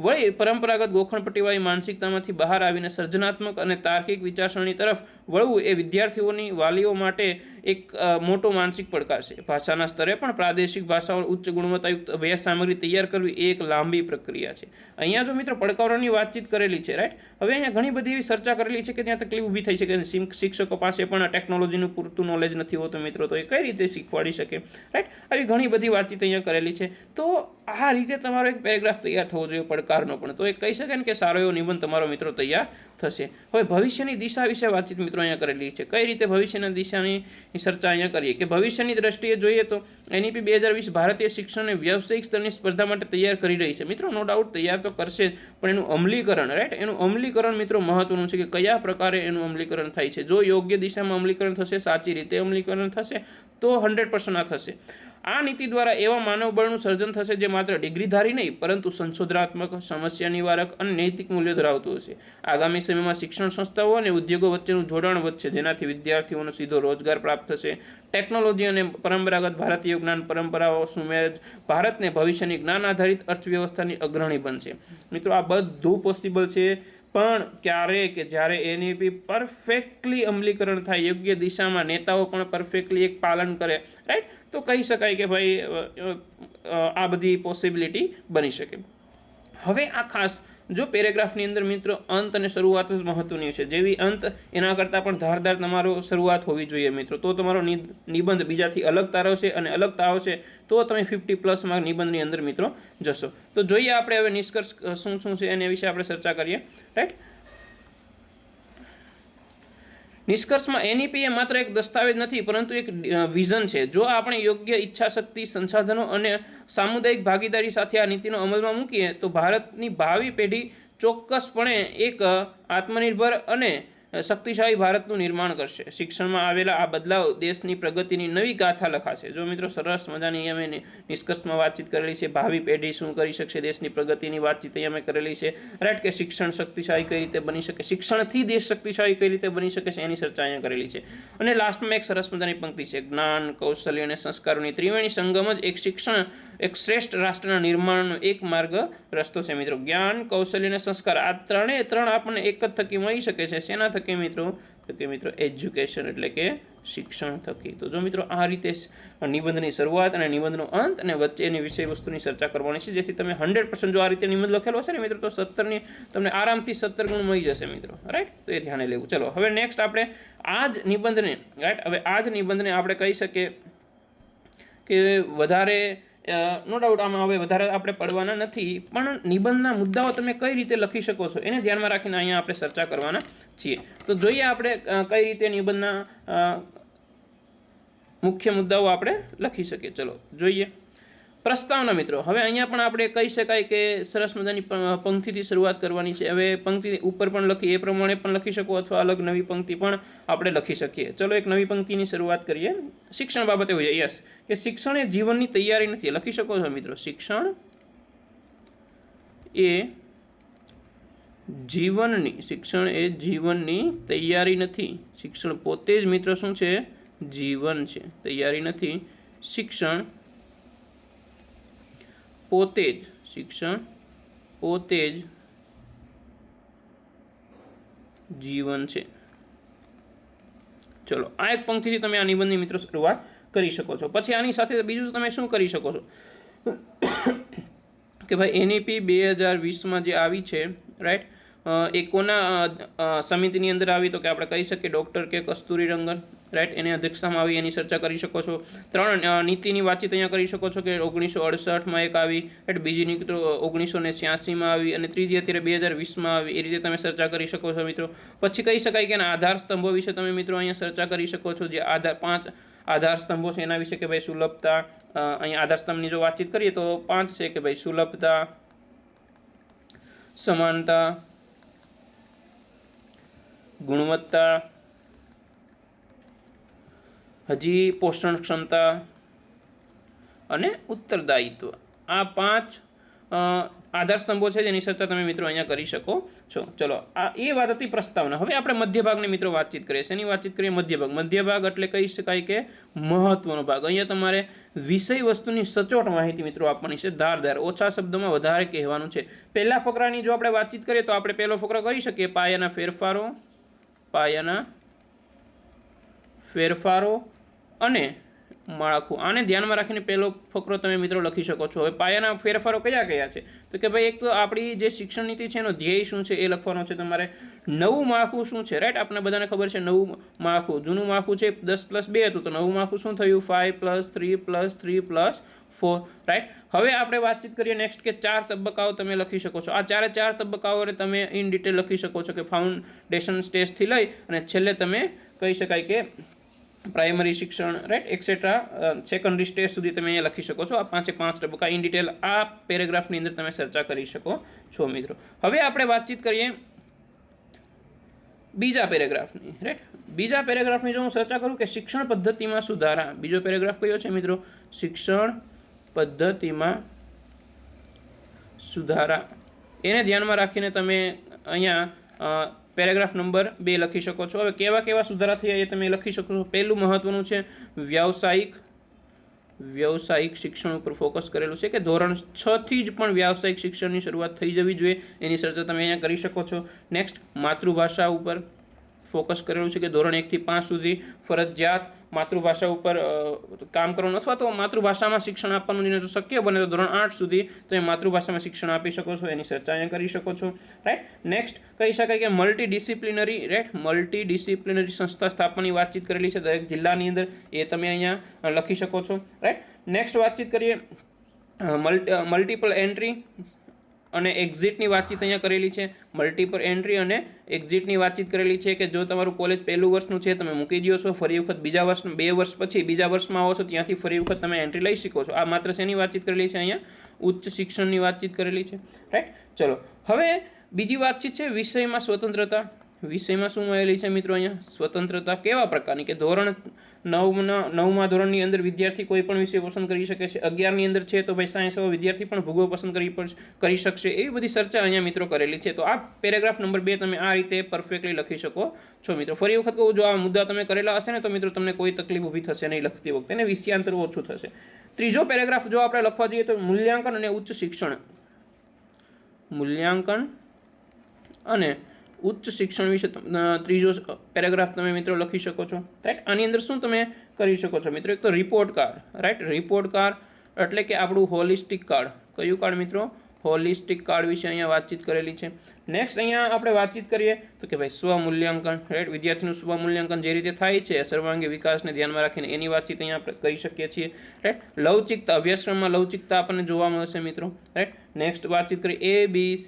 વળી પરંપરાગત ગોખણપટ્ટીવાળી માનસિકતામાંથી બહાર આવીને સર્જનાત્મક અને તાર્કિક વિચારસરણી તરફ વળવું એ વિદ્યાર્થીઓની વાલીઓ માટે એક મોટો માનસિક પડકાર છે. ભાષાના સ્તરે પણ પ્રાદેશિક ભાષાઓ ઉચ્ચ ગુણવત્તાયુક્ત અભ્યાસ સામગ્રી તૈયાર કરવી એ એક લાંબી પ્રક્રિયા છે. અહીંયા જો મિત્રો પડકારોની વાતચીત કરેલી છે, રાઈટ. હવે અહીંયા ઘણી બધી એવી ચર્ચા કરેલી છે કે ત્યાં તકલીફ ઊભી થઈ શકે. શિક્ષકો પાસે પણ ટેકનોલોજીનું પૂરતું નોલેજ નથી હોતું મિત્રો, તો એ કઈ રીતે શીખવાડી શકે, રાઈટ. આવી ઘણી બધી વાતચીત અહીંયા કરેલી છે. તો આ રીતે તમારો એક પેરેગ્રાફ તૈયાર થવો જોઈએ પડકારનો પણ, તો એ કહી શકાય ને કે સારો એવો નિબંધ તમારો મિત્રો તૈયાર થશે. હવે ભવિષ્યની દિશા વિશે વાતચીત મિત્રો અહીંયા કરેલી છે. કઈ રીતે ભવિષ્યની દિશાની ચર્ચા અહીંયા કરીએ કે ભવિષ્યની દ્રષ્ટિએ જોઈએ તો NEP 2020 ભારતીય શિક્ષણને વ્યવસાયિક સ્તરની સ્પર્ધા માટે તૈયાર કરી રહી છે મિત્રો. નો ડાઉટ તૈયાર તો કરશે જ, પણ એનું અમલીકરણ, રાઈટ, એનું અમલીકરણ મિત્રો મહત્વનું છે કે કયા પ્રકારે એનું અમલીકરણ થાય છે. જો યોગ્ય દિશામાં અમલીકરણ થશે, સાચી રીતે અમલીકરણ થશે તો 100% આ થશે. આ નીતિ દ્વારા એવા માનવબળનું સર્જન થશે જે માત્ર ડિગ્રીધારી નહીં, પરંતુ સંશોધનાત્મક, સમસ્યા નિવારક અને નૈતિક મૂલ્યો ધરાવતું હશે. આગામી સમયમાં શિક્ષણ સંસ્થાઓ અને ઉદ્યોગો વચ્ચેનું જોડાણ વધશે, જેનાથી વિદ્યાર્થીઓનો સીધો રોજગાર પ્રાપ્ત થશે. ટેકનોલોજી અને પરંપરાગત ભારતીય જ્ઞાન પરંપરાઓ સુમેળ ભારતને ભવિષ્યની જ્ઞાન આધારિત અર્થવ્યવસ્થાની અગ્રણી બનશે. મિત્રો આ બધું પોસિબલ છે, પણ ક્યારે કે જ્યારે NEP પરફેક્ટલી અમલીકરણ થાય, યોગ્ય દિશામાં નેતાઓ પણ પરફેક્ટલી એક પાલન કરે, રાઈટ, તો કહી શકાય કે ભાઈ આ બધી પોસિબિલિટી બની શકે. હવે આ ખાસ જો પેરેગ્રાફની અંદર મિત્રો અંત અને શરૂઆત જ મહત્વની છે. જેવી અંત એના કરતાં પણ ધારદાર તમારો શરૂઆત હોવી જોઈએ મિત્રો, તો તમારો નિબંધ બીજાથી અલગ તારવશે, અને અલગ તારવશે તો તમે 50+ માર્ક નિબંધની અંદર મિત્રો જશો. તો જોઈએ આપણે હવે નિષ્કર્ષ શું છે એના વિશે આપણે ચર્ચા કરીએ, રાઈટ. નિષ્કર્ષમાં NEP એ માત્ર એક દસ્તાવેજ નથી, પરંતુ એક વિઝન છે. જો આપણે યોગ્ય ઈચ્છાશક્તિ, સંસાધનો અને સામુદાયિક ભાગીદારી સાથે આ નીતિનો અમલમાં મૂકીએ તો ભારતની ભાવિ પેઢી ચોક્કસપણે એક આત્મનિર્ભર અને શક્તિશાળી ભારતનું નિર્માણ કરશે. શિક્ષણમાં આવેલા આ બદલાવ દેશની પ્રગતિની નવી ગાથા લખાશે. જો મિત્રો સરસ મજાની અમે નિષ્કર્ષમાં વાતચીત કરેલી છે. ભાવિ પેઢી શું કરી શકશે, દેશની પ્રગતિની વાતચીત અહીંયા અમે કરેલી છે, રાઈટ, કે શિક્ષણ શક્તિશાળી કઈ રીતે બની શકે, શિક્ષણથી દેશ શક્તિશાળી કઈ રીતે બની શકે છે, એની ચર્ચા અહીંયા કરેલી છે. અને લાસ્ટમાં એક સરસ મજાની પંક્તિ છે, જ્ઞાન, કૌશલ્ય અને સંસ્કારોની ત્રિવેણી સંગમ જ એક શ્રેષ્ઠ રાષ્ટ્રના નિર્માણનો એક માર્ગ રસ્તો છે મિત્રો. જ્ઞાન, કૌશલ્ય અને સંસ્કાર, આ ત્રણે ત્રણ આપણને એક જ થકી મળી શકે છે. શેના થકી મિત્રો? તો કે મિત્રો એજ્યુકેશન એટલે કે શિક્ષણ થકી. તો જો મિત્રો આ રીતે નિબંધની શરૂઆત અને નિબંધનો અંત અને વચ્ચેની વિષય વસ્તુની ચર્ચા કરવાની છે, જેથી તમે 100% જો આ રીતે નિબંધ લખેલો હશે ને મિત્રો તો 17ની તમને આરામથી 17 ગુણ મળી જશે મિત્રો, રાઈટ. તો એ ધ્યાને લેવું. ચલો હવે નેક્સ્ટ આપણે આ જ નિબંધને, રાઈટ, હવે આ જ નિબંધને આપણે કહી શકીએ કે વધારે નો ડાઉટ આમાં હવે વધારે આપણે પડવાના નથી, પણ નિબંધના મુદ્દાઓ તમે કઈ રીતે લખી શકો છો એને ધ્યાનમાં રાખીને અહીંયા આપણે ચર્ચા કરવાના છીએ. તો જોઈએ આપણે કઈ રીતે નિબંધના મુખ્ય મુદ્દાઓ આપણે લખી શકીએ. ચલો જોઈએ. પ્રસ્તાવના મિત્રો, હવે અહીંયા પણ આપણે કહી શકાય કે સરસ મજાની પંક્તિથી શરૂઆત કરવાની છે. હવે પંક્તિ ઉપર પણ લખી એ પ્રમાણે પણ લખી શકો અથવા અલગ નવી પંક્તિ પણ આપણે લખી શકીએ. ચલો એક નવી પંક્તિની શરૂઆત કરીએ. શિક્ષણ બાબતે હોય, યસ, કે શિક્ષણ એ જીવનની તૈયારી નથી. લખી શકો છો મિત્રો, શિક્ષણ એ જીવનની તૈયારી નથી. શિક્ષણ પોતે જ મિત્રો શું છે? જીવન છે, તૈયારી નથી. શિક્ષણ પોતે જ જીવન છે. ચલો આ એક પંક્તિથી તમે આ નિબંધની મિત્રો શરૂઆત કરી શકો છો. પછી આની સાથે બીજું તમે શું કરી શકો છો કે ભાઈ NEP 2020માં જે આવી છે, રાઈટ, એ કોના સમિતિની અંદર આવી? તો કે આપણે કહી શકીએ ડૉક્ટર કે કસ્તુરીરંગન, રાઈટ, એની અધ્યક્ષતામાં આવી, એની ચર્ચા કરી શકો છો. 3 નીતિની વાતચીત અહીંયા કરી શકો છો કે 1968માં એક આવી, રાઈટ, બીજી નીતિ 1986માં આવી અને ત્રીજી અત્યારે 2020માં આવી. એ રીતે તમે ચર્ચા કરી શકો છો મિત્રો. પછી કહી શકાય કે એના આધાર સ્તંભો વિશે તમે મિત્રો અહીંયા ચર્ચા કરી શકો છો. જે 5 આધાર સ્તંભો છે એના વિશે કે ભાઈ સુલભતા, અહીંયા આધાર સ્તંભની જો વાતચીત કરીએ તો 5 છે કે ભાઈ સુલભતા, સમાનતા, ગુણવત્તા, હજી પોષણ ક્ષમતા અને ઉત્તરદાયિત્વ. આ 5 આધાર સ્તંભો છે જેની ચર્ચા તમે મિત્રો અહીંયા કરી શકો છો. ચલો આ એ વાત હતી પ્રસ્તાવના. હવે આપણે મધ્ય ભાગની મિત્રો વાતચીત કરીએ. શેની વાતચીત કરીએ? મધ્ય ભાગ. મધ્ય ભાગ એટલે કહી શકાય કે મહત્વનો ભાગ. અહીંયા તમારે વિષય વસ્તુની સચોટ માહિતી મિત્રો આપવાની છે. ધારદાર, ઓછા શબ્દોમાં વધારે કહેવાનું છે. પહેલા ફકરાની જો આપણે વાતચીત કરીએ તો આપણે પહેલો ફકરો કરી શકીએ પાયાના ફેરફારો અને માળખું. આને ધ્યાનમાં રાખીને પહેલો ફકરો તમે મિત્રો લખી શકો છો. હવે પાયાના ફેરફારો કયા કયા છે? તો કે ભાઈ એક તો આપણી જે શિક્ષણ નીતિ છે એનો ધ્યેય શું છે એ લખવાનો છે તમારે. નવું માળખું શું છે, રાઈટ, આપણને બધાને ખબર છે નવું માળખું. જૂનું માળખું છે 10+2 હતું, તો નવું માળખું શું થયું? 5+3+3+4, રાઈટ. હવે આપણે વાતચીત કરીએ નેક્સ્ટ કે 4 તબક્કાઓ તમે લખી શકો છો. આ 4 તબક્કાઓને તમે ઇન ડિટેલ લખી શકો છો કે ફાઉન્ડેશન સ્ટેજથી લઈ અને છેલ્લે તમે કહી શકાય કે પ્રાઇમરી શિક્ષણ, રાઈટ, એક્સેટ્રા સેકન્ડરી સ્ટેજ સુધી તમે અહીંયા લખી શકો છો. આ 5 તબક્કા ઇન ડિટેલ આ પેરેગ્રાફની અંદર તમે ચર્ચા કરી શકો છો મિત્રો. હવે આપણે વાતચીત કરીએ બીજા પેરેગ્રાફની, રાઈટ. બીજા પેરેગ્રાફની જો હું ચર્ચા કરું કે શિક્ષણ પદ્ધતિમાં સુધારા. બીજો પેરેગ્રાફ કયો છે મિત્રો? શિક્ષણ પદ્ધતિમાં સુધારા. એને ધ્યાનમાં રાખીને તમે અહીંયા પેરેગ્રાફ નંબર 2 લખી શકો છો. હવે કેવા સુધારા થયા એ તમે લખી શકો છો. પહેલું મહત્વનું છે વ્યાવસાયિક શિક્ષણ ઉપર ફોકસ કરેલું છે કે ધોરણ 6 થી જ પણ વ્યાવસાયિક શિક્ષણની શરૂઆત થઈ જવી જોઈએ. એની ચર્ચા તમે અહીંયા કરી શકો છો. નેક્સ્ટ માતૃભાષા ઉપર ફોકસ કરેલું છે કે ધોરણ 1 થી 5 સુધી ફરજિયાત માતૃભાષા ઉપર કામ કરવાનું અથવા તો માતૃભાષામાં શિક્ષણ આપવાનું જેને શક્ય બને તો ધોરણ 8 સુધી તમે માતૃભાષામાં શિક્ષણ આપી શકો છો. એની ચર્ચા અહીંયા કરી શકો છો, રાઈટ. નેક્સ્ટ કહી શકાય કે મલ્ટીડિસિપ્લિનરી સંસ્થા સ્થાપનની વાતચીત કરેલી છે દરેક જિલ્લાની અંદર. એ તમે અહીંયા લખી શકો છો, રાઈટ. નેક્સ્ટ વાતચીત કરીએ મલ્ટિપલ એન્ટ્રી અને એક્ઝિટની વાતચીત અહીંયા કરેલી છે. મલ્ટિપલ એન્ટ્રી અને એક્ઝિટની વાતચીત કરેલી છે કે જો તમારું કોલેજ પહેલું વર્ષનું છે તમે મૂકી દો છો, ફરી વખત 2 વર્ષ પછી બીજા વર્ષમાં આવો છો ત્યાંથી ફરી વખત તમે એન્ટ્રી લઈ શકો છો. આ માત્ર શેની વાતચીત કરેલી છે? અહીંયા ઉચ્ચ શિક્ષણની વાતચીત કરેલી છે, રાઈટ. ચલો હવે બીજી વાતચીત છે વિષયમાં સ્વતંત્રતા. વિષયમાં શું મળેલી છે મિત્રો? અહીંયા સ્વતંત્રતા કેવા પ્રકારની કે ધોરણ 9માં ધોરણની અંદર વિદ્યાર્થી કોઈ પણ વિષય પસંદ કરી શકે છે. 11ની અંદર છે તો ભાઈ સાયન્સ વિદ્યાર્થી પણ ભૂગોળ પસંદ કરી શકશે. એવી બધી ચર્ચા અહીંયા મિત્રો કરેલી છે. તો આ પેરેગ્રાફ નંબર 2 તમે આ રીતે પરફેક્ટલી લખી શકો છો મિત્રો. ફરી વખત કહું, જો આ મુદ્દા તમે કરેલા હશે ને તો મિત્રો તમને કોઈ તકલીફ ઊભી થશે નહીં લખતી વખતે, ને વિષયાંતર ઓછું થશે. ત્રીજો પેરેગ્રાફ જો આપણે લખવા જઈએ તો મૂલ્યાંકન અને ઉચ્ચ શિક્ષણ. મૂલ્યાંકન અને ઉચ્ચ શિક્ષણ વિશે ત્રીજો પેરેગ્રાફ તમે મિત્રો લખી શકો છો, રાઈટ. આની અંદર શું તમે કરી શકો છો મિત્રો, એક તો report card, right. Report card એટલે કે આપણું હોલિસ્ટિક કાર્ડ. કયું કાર્ડ મિત્રો? હોલિસ્ટિક કાર્ડ વિશે અહીંયા વાતચીત કરેલી છે. નેક્સ્ટ અહીંયા આપણે વાતચીત કરીએ તો કે ભાઈ સ્વમૂલ્યાંકન, રાઈટ. વિદ્યાર્થીનું સ્વમૂલ્યાંકન જે રીતે થાય છે સર્વાંગી વિકાસને ધ્યાનમાં રાખીને એની વાતચીત અહીંયા આપણે કરી શકીએ છીએ, રાઈટ. લવચિકતા, અભ્યાસક્રમમાં લવચિકતા આપણને જોવા મળશે મિત્રો, રાઈટ. નેક્સ્ટ વાતચીત કરીએ ABC,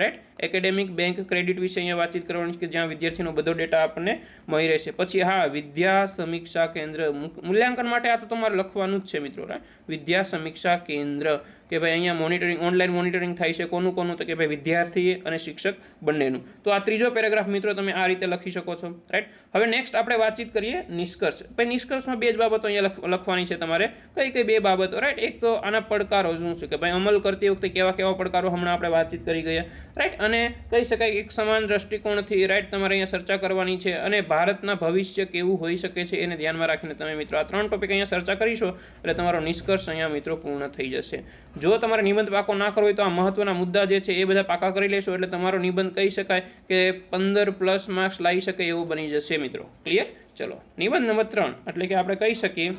right. Academic bank credit વિશે અહીંયા વાતચીત કરવાની છે કે જ્યાં વિદ્યાર્થીનો બધો ડેટા આપણને મળી રહેશે. પછી હા, વિદ્યા સમીક્ષા કેન્દ્ર, મૂલ્યાંકન માટે આ તો તમારે લખવાનું જ છે મિત્રો, રાઈટ. વિદ્યા સમીક્ષા કેન્દ્ર કે ભાઈ અહીંયા મોનિટરિંગ, ઓનલાઈન મોનિટરિંગ થાય છે કોનું કોનું, તો કે ભાઈ વિદ્યાર્થી અને શિક્ષક બંનેનું. તો આ ત્રીજો પેરેગ્રાફ મિત્રો તમે આ રીતે લખી શકો છો, રાઈટ. હવે નેક્સ્ટ આપણે વાતચીત કરીએ નિષ્કર્ષ. ભાઈ નિષ્કર્ષમાં બે જ બાબતો અહીંયા લખવાની છે તમારે. કઈ કઈ બે બાબતો, રાઈટ. એક તો આના પડકારો શું છે કે ભાઈ અમલ કરતી વખતે કેવા કેવા પડકારો હમણાં આપણે વાતચીત કરી ગયા, રાઈટ. અને કહી શકાય એક સમાન દ્રષ્ટિકોણથી, રાઈટ, તમારે અહીંયા ચર્ચા કરવાની છે. અને ભારતના ભવિષ્ય કેવું હોઈ શકે છે એને ધ્યાનમાં રાખીને તમે મિત્રો આ 3 ટોપિક અહીંયા ચર્ચા કરીશો એટલે તમારો નિષ્કર્ષ અહીંયા મિત્રો પૂર્ણ થઈ જશે. જો તમારે નિબંધ પાકો ના કરવો હોય તો આ મહત્વના મુદ્દા જે છે એ બધા પાકા કરી લેશો એટલે તમારો નિબંધ કહી શકાય કે 15+ માર્ક્સ લાવી શકે એવું બની જશે મિત્રો. ક્લિયર? ચલો, નિબંધ નંબર 3 એટલે કે આપણે કહી શકીએ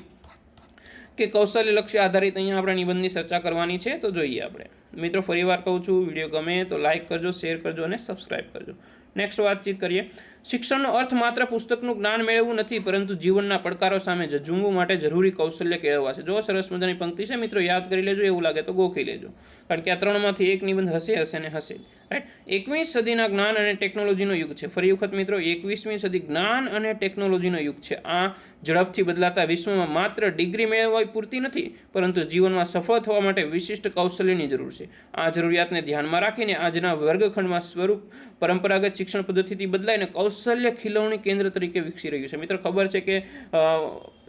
કે કૌશલ્ય લક્ષ્ય આધારિત અહીંયા આપણે નિબંધની ચર્ચા કરવાની છે. તો જોઈએ આપણે મિત્રો, ફરીવાર કહું છું, વિડીયો ગમે તો લાઇક કરજો, શેર કરજો અને સબસ્ક્રાઇબ કરજો. નેક્સ્ટ વાતચીત કરીએ. શિક્ષણનો અર્થ માત્ર પુસ્તકનું જ્ઞાન મેળવવું નથી પરંતુ જીવનના પડકારો સામે ઝઝૂમવું માટે જરૂરી કૌશલ્ય કેળવવા છે. જો સરસ મજાની પંક્તિ છે મિત્રો, યાદ કરી લેજો, એવું લાગે તો ગોખી લેજો, કારણ કે આ 3માંથી એક નિબંધ હશે ને હશે, રાઈટ. 21મી સદીના જ્ઞાન અને ટેકનોલોજીનો યુગ છે. ફરી વખત મિત્રો, 21મી સદી જ્ઞાન અને ટેકનોલોજીનો યુગ છે. આ ઝડપથી બદલાતા વિશ્વમાં માત્ર ડિગ્રી મેળવવી પૂરતી નથી પરંતુ જીવનમાં સફળ થવા માટે વિશિષ્ટ કૌશલ્યની જરૂર છે. આ જરૂરિયાતને ધ્યાનમાં રાખીને આજના વર્ગખંડમાં સ્વરૂપ પરંપરાગત શિક્ષણ પદ્ધતિથી બદલાઈને કૌશલ્ય ખીલવણી કેન્દ્ર તરીકે વિકસી રહ્યું છે. મિત્રો ખબર છે કે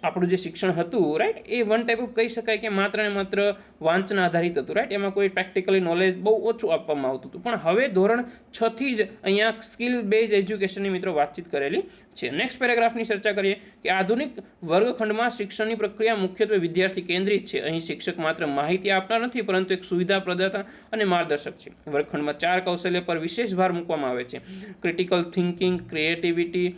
આપણું જે શિક્ષણ હતું, right, A one type of કહી શકાય કે માત્ર ને માત્ર વાંચન આધારિત હતું, રાઈટ. એમાં કોઈ પ્રેક્ટિકલી નોલેજ બહુ ઓછું આપવામાં આવતું હતું. પણ હવે ધોરણ 6 થી જ અહીંયા સ્કિલ બેઝ એજ્યુકેશનની મિત્રો વાતચીત કરેલી છે. નેક્સ્ટ પેરેગ્રાફની ચર્ચા કરીએ કે આધુનિક વર્ગખંડમાં શિક્ષણની પ્રક્રિયા મુખ્યત્વે વિદ્યાર્થી કેન્દ્રિત છે. અહીં શિક્ષક માત્ર માહિતી આપનાર નથી પરંતુ એક સુવિધા પ્રદાતા અને માર્ગદર્શક છે. વર્ગખંડમાં 4 કૌશલ્ય પર વિશેષ ભાર મૂકવામાં આવે છે: ક્રિટિકલ થિંકિંગ, ક્રિએટિવિટી,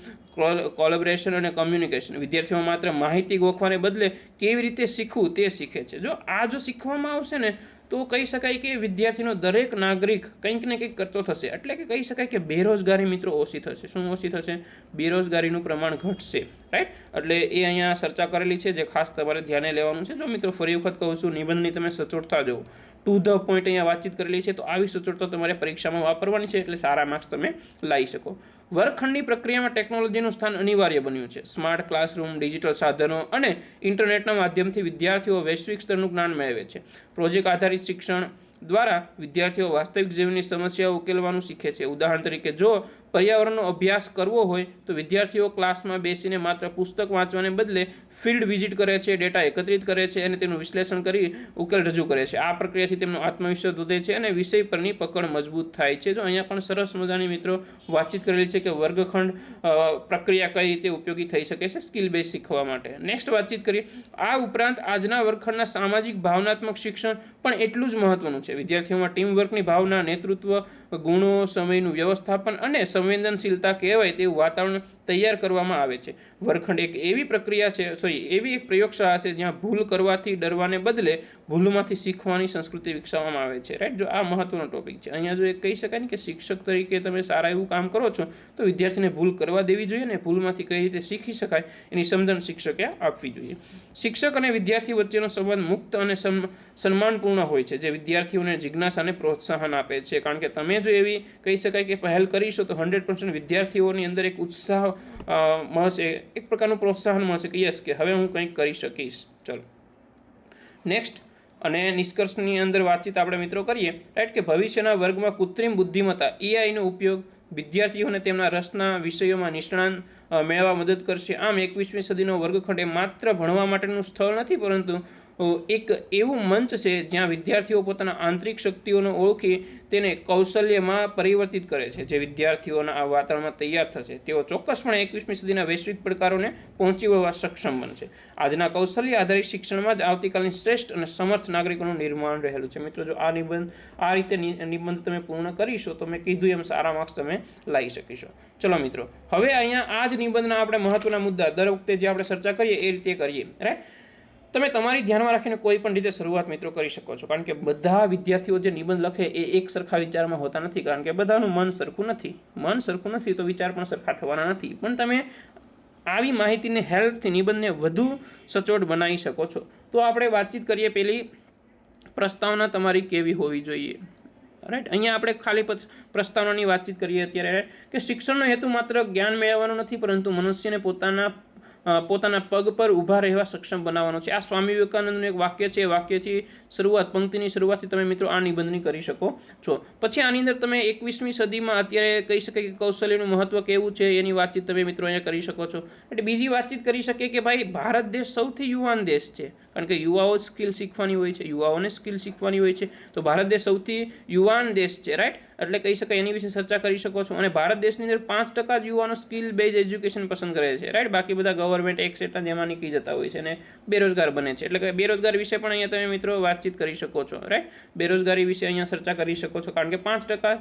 કોલેબોરેશન અને કમ્યુનિકેશન. વિદ્યાર્થીઓ માત્ર માહિતી ગોખવાને બદલે કેવી રીતે શીખવું તે શીખે છે. જો શીખવામાં આવશે ને તો કહી શકાય કે વિદ્યાર્થીનો દરેક નાગરિક કંઈક ને કંઈક કરતો થશે. એટલે કે કહી શકાય કે બેરોજગારી મિત્રો ઓછી થશે. શું ઓછી થશે? બેરોજગારીનું પ્રમાણ ઘટશે, રાઈટ. એટલે એ અહીંયા ચર્ચા કરેલી છે જે ખાસ તમારે ધ્યાને લેવાનું છે. જો મિત્રો ફરી વખત કહું છું, નિબંધની તમે સચોટતા જુઓ, ટુ ધ પોઈન્ટ અહીંયા વાતચીત કરેલી છે. તો આવી સચોટતા તમારે પરીક્ષામાં વાપરવાની છે એટલે સારા માર્ક્સ તમે લાવી શકો. વર્ગખંડની પ્રક્રિયામાં ટેકનોલોજીનું સ્થાન અનિવાર્ય બન્યું છે. સ્માર્ટ ક્લાસરૂમ, ડિજિટલ સાધનો અને ઇન્ટરનેટના માધ્યમથી વિદ્યાર્થીઓ વૈશ્વિક સ્તરનું જ્ઞાન મેળવે છે. પ્રોજેક્ટ આધારિત શિક્ષણ દ્વારા વિદ્યાર્થીઓ વાસ્તવિક જીવનની સમસ્યાઓ ઉકેલવાનું શીખે છે. ઉદાહરણ તરીકે, જો પર્યાવરણનો અભ્યાસ કરવો હોય તો વિદ્યાર્થીઓ ક્લાસમાં બેસીને માત્ર પુસ્તક વાંચવાને બદલે ફિલ્ડ વિઝિટ કરે છે, ડેટા એકત્રિત કરે છે અને તેનું વિશ્લેષણ કરી ઉકેલ રજૂ કરે છે. આ પ્રક્રિયાથી તેમનો આત્મવિશ્વાસ વધે છે અને વિષય પરની પકડ મજબૂત થાય છે. જો અહીંયા પણ સરસ મજાની મિત્રો વાતચીત કરેલી છે કે વર્ગખંડ પ્રક્રિયા કઈ રીતે ઉપયોગી થઈ શકે છે સ્કિલ બેઝ શીખવા માટે. નેક્સ્ટ વાતચીત કરીએ. આ ઉપરાંત આજના વર્ગખંડના સામાજિક ભાવનાત્મક શિક્ષણ પણ એટલું જ મહત્વનું છે. વિદ્યાર્થીઓમાં ટીમવર્કની ભાવના, નેતૃત્વ ગુણો, સમયનું વ્યવસ્થાપન અને સંવેદનશીલતા કહેવાય તેવું વાતાવરણ તૈયાર કરવામાં આવે છે. વર્ગખંડ એક એવી પ્રક્રિયા છે, એવી એક પ્રયોગશાળા છે જ્યાં ભૂલ કરવાથી ડરવાને બદલે ભૂલમાંથી શીખવાની સંસ્કૃતિ વિકસાવવામાં આવે છે, રાઈટ. જો આ મહત્વનો ટોપિક છે. અહીંયા જો એક કહી શકાય ને કે શિક્ષક તરીકે તમે સારા એવું કામ કરો છો તો વિદ્યાર્થીને ભૂલ કરવા દેવી જોઈએ ને ભૂલમાંથી કઈ રીતે શીખી શકાય એની સમજણ શિક્ષકે આપવી જોઈએ. શિક્ષક અને વિદ્યાર્થી વચ્ચેનો સંબંધ મુક્ત અને સન્માનપૂર્ણ હોય છે જે વિદ્યાર્થીઓને જિજ્ઞાસાને પ્રોત્સાહન આપે છે. કારણ કે તમે જો એવી કહી શકાય કે પહેલ કરીશો તો 100% વિદ્યાર્થીઓની અંદર એક ઉત્સાહ મળશે, એક પ્રકારનું પ્રોત્સાહન મળશે કે યસ, કે હવે હું કંઈક કરી શકીશ. ચલો નેક્સ્ટ અને નિષ્કર્ષની અંદર વાતચીત આપણે મિત્રો કરીએ, રાઈટ, કે ભવિષ્યના વર્ગમાં કૃત્રિમ બુદ્ધિમત્તા એઆઈનો ઉપયોગ વિદ્યાર્થીઓને તેમના રસના વિષયોમાં નિષ્ણાંત મેળવવા મદદ કરશે. આમ 21મી સદીનો વર્ગખંડ એ માત્ર ભણવા માટેનું સ્થળ નથી પરંતુ એક એવું મંચ છે જ્યાં વિદ્યાર્થીઓ પોતાના આંતરિક શક્તિઓને ઓળખી તેને કૌશલ્યમાં પરિવર્તિત કરે છે, જે વિદ્યાર્થીઓના આ વાતાવરણમાં તૈયાર થશે તેઓ ચોક્કસપણે 21મી સદીના વૈશ્વિક પડકારોને પહોંચી વળવા સક્ષમ બનશે. આજના કૌશલ્ય આધારિત શિક્ષણમાં જ આવતીકાલની શ્રેષ્ઠ અને સમર્થ નાગરિકોનું નિર્માણ રહેલું છે. મિત્રો, જો આ રીતે નિબંધ તમે પૂર્ણ કરીશો તો મેં કીધું એમ સારા માર્ક્સ તમે લાવી શકીશો. ચલો મિત્રો, હવે અહીંયા આ જ નિબંધના આપણે મહત્વના મુદ્દા દર વખતે જે આપણે ચર્ચા કરીએ એ રીતે કરીએ. રાઈટ, તમે તમારી ધ્યાનમાં રાખીને કોઈ પણ રીતે શરૂઆત મિત્રો કરી શકો છો, કારણ કે બધા વિદ્યાર્થીઓ જે નિબંધ લખે એ એક સરખા વિચારમાં હોતા નથી, કારણ કે બધાનું મન સરખું નથી તો વિચાર પણ સરખા થવાના નથી. પણ તમે આવી માહિતીને હેલ્પથી નિબંધને વધુ સચોટ બનાવી શકો છો. તો આપણે વાતચીત કરીએ. પેલી પ્રસ્તાવના તમારી કેવી હોવી જોઈએ. રાઈટ, અહીંયા આપણે ખાલી પ્રસ્તાવનાની વાતચીત કરીએ અત્યારે કે શિક્ષણનો હેતુ માત્ર જ્ઞાન મેળવવાનો નથી, પરંતુ મનુષ્યને પોતાના પગ પર ઊભા રહેવા સક્ષમ બનાવવાનો છે. આ સ્વામી વિવેકાનંદનું એક વાક્ય છે. એ વાક્યથી પંક્તિની શરૂઆતથી તમે મિત્રો આ નિબંધની કરી શકો છો. પછી આની અંદર તમે 21મી સદીમાં અત્યારે કહી શકાય કે કૌશલ્યનું મહત્વ કેવું છે એની વાતચીત તમે મિત્રો અહીંયા કરી શકો છો. એટલે બીજી વાતચીત કરી શકીએ કે ભાઈ ભારત દેશ સૌથી યુવાન દેશ છે, કારણ કે યુવાઓ સ્કિલ શીખવાની હોય છે, યુવાઓને સ્કિલ શીખવાની હોય છે. તો ભારત દેશ સૌથી યુવાન દેશ છે. રાઈટ, એટલે કહી શકાય એની વિશે ચર્ચા કરી શકો છો. અને ભારત દેશની અંદર 5% જ યુવાનો સ્કિલ બેઝ એજ્યુકેશન પસંદ કરે છે. રાઈટ, બાકી બધા ગવર્મેન્ટ એક્સેટ્રા જેમાં નીકળી જતા હોય છે અને બેરોજગાર બને છે. એટલે કે બેરોજગાર વિશે પણ અહીંયા તમે મિત્રો વાતચીત કરી શકો છો. રાઈટ, બેરોજગારી વિશે અહીંયા ચર્ચા કરી શકો છો, કારણ કે 5%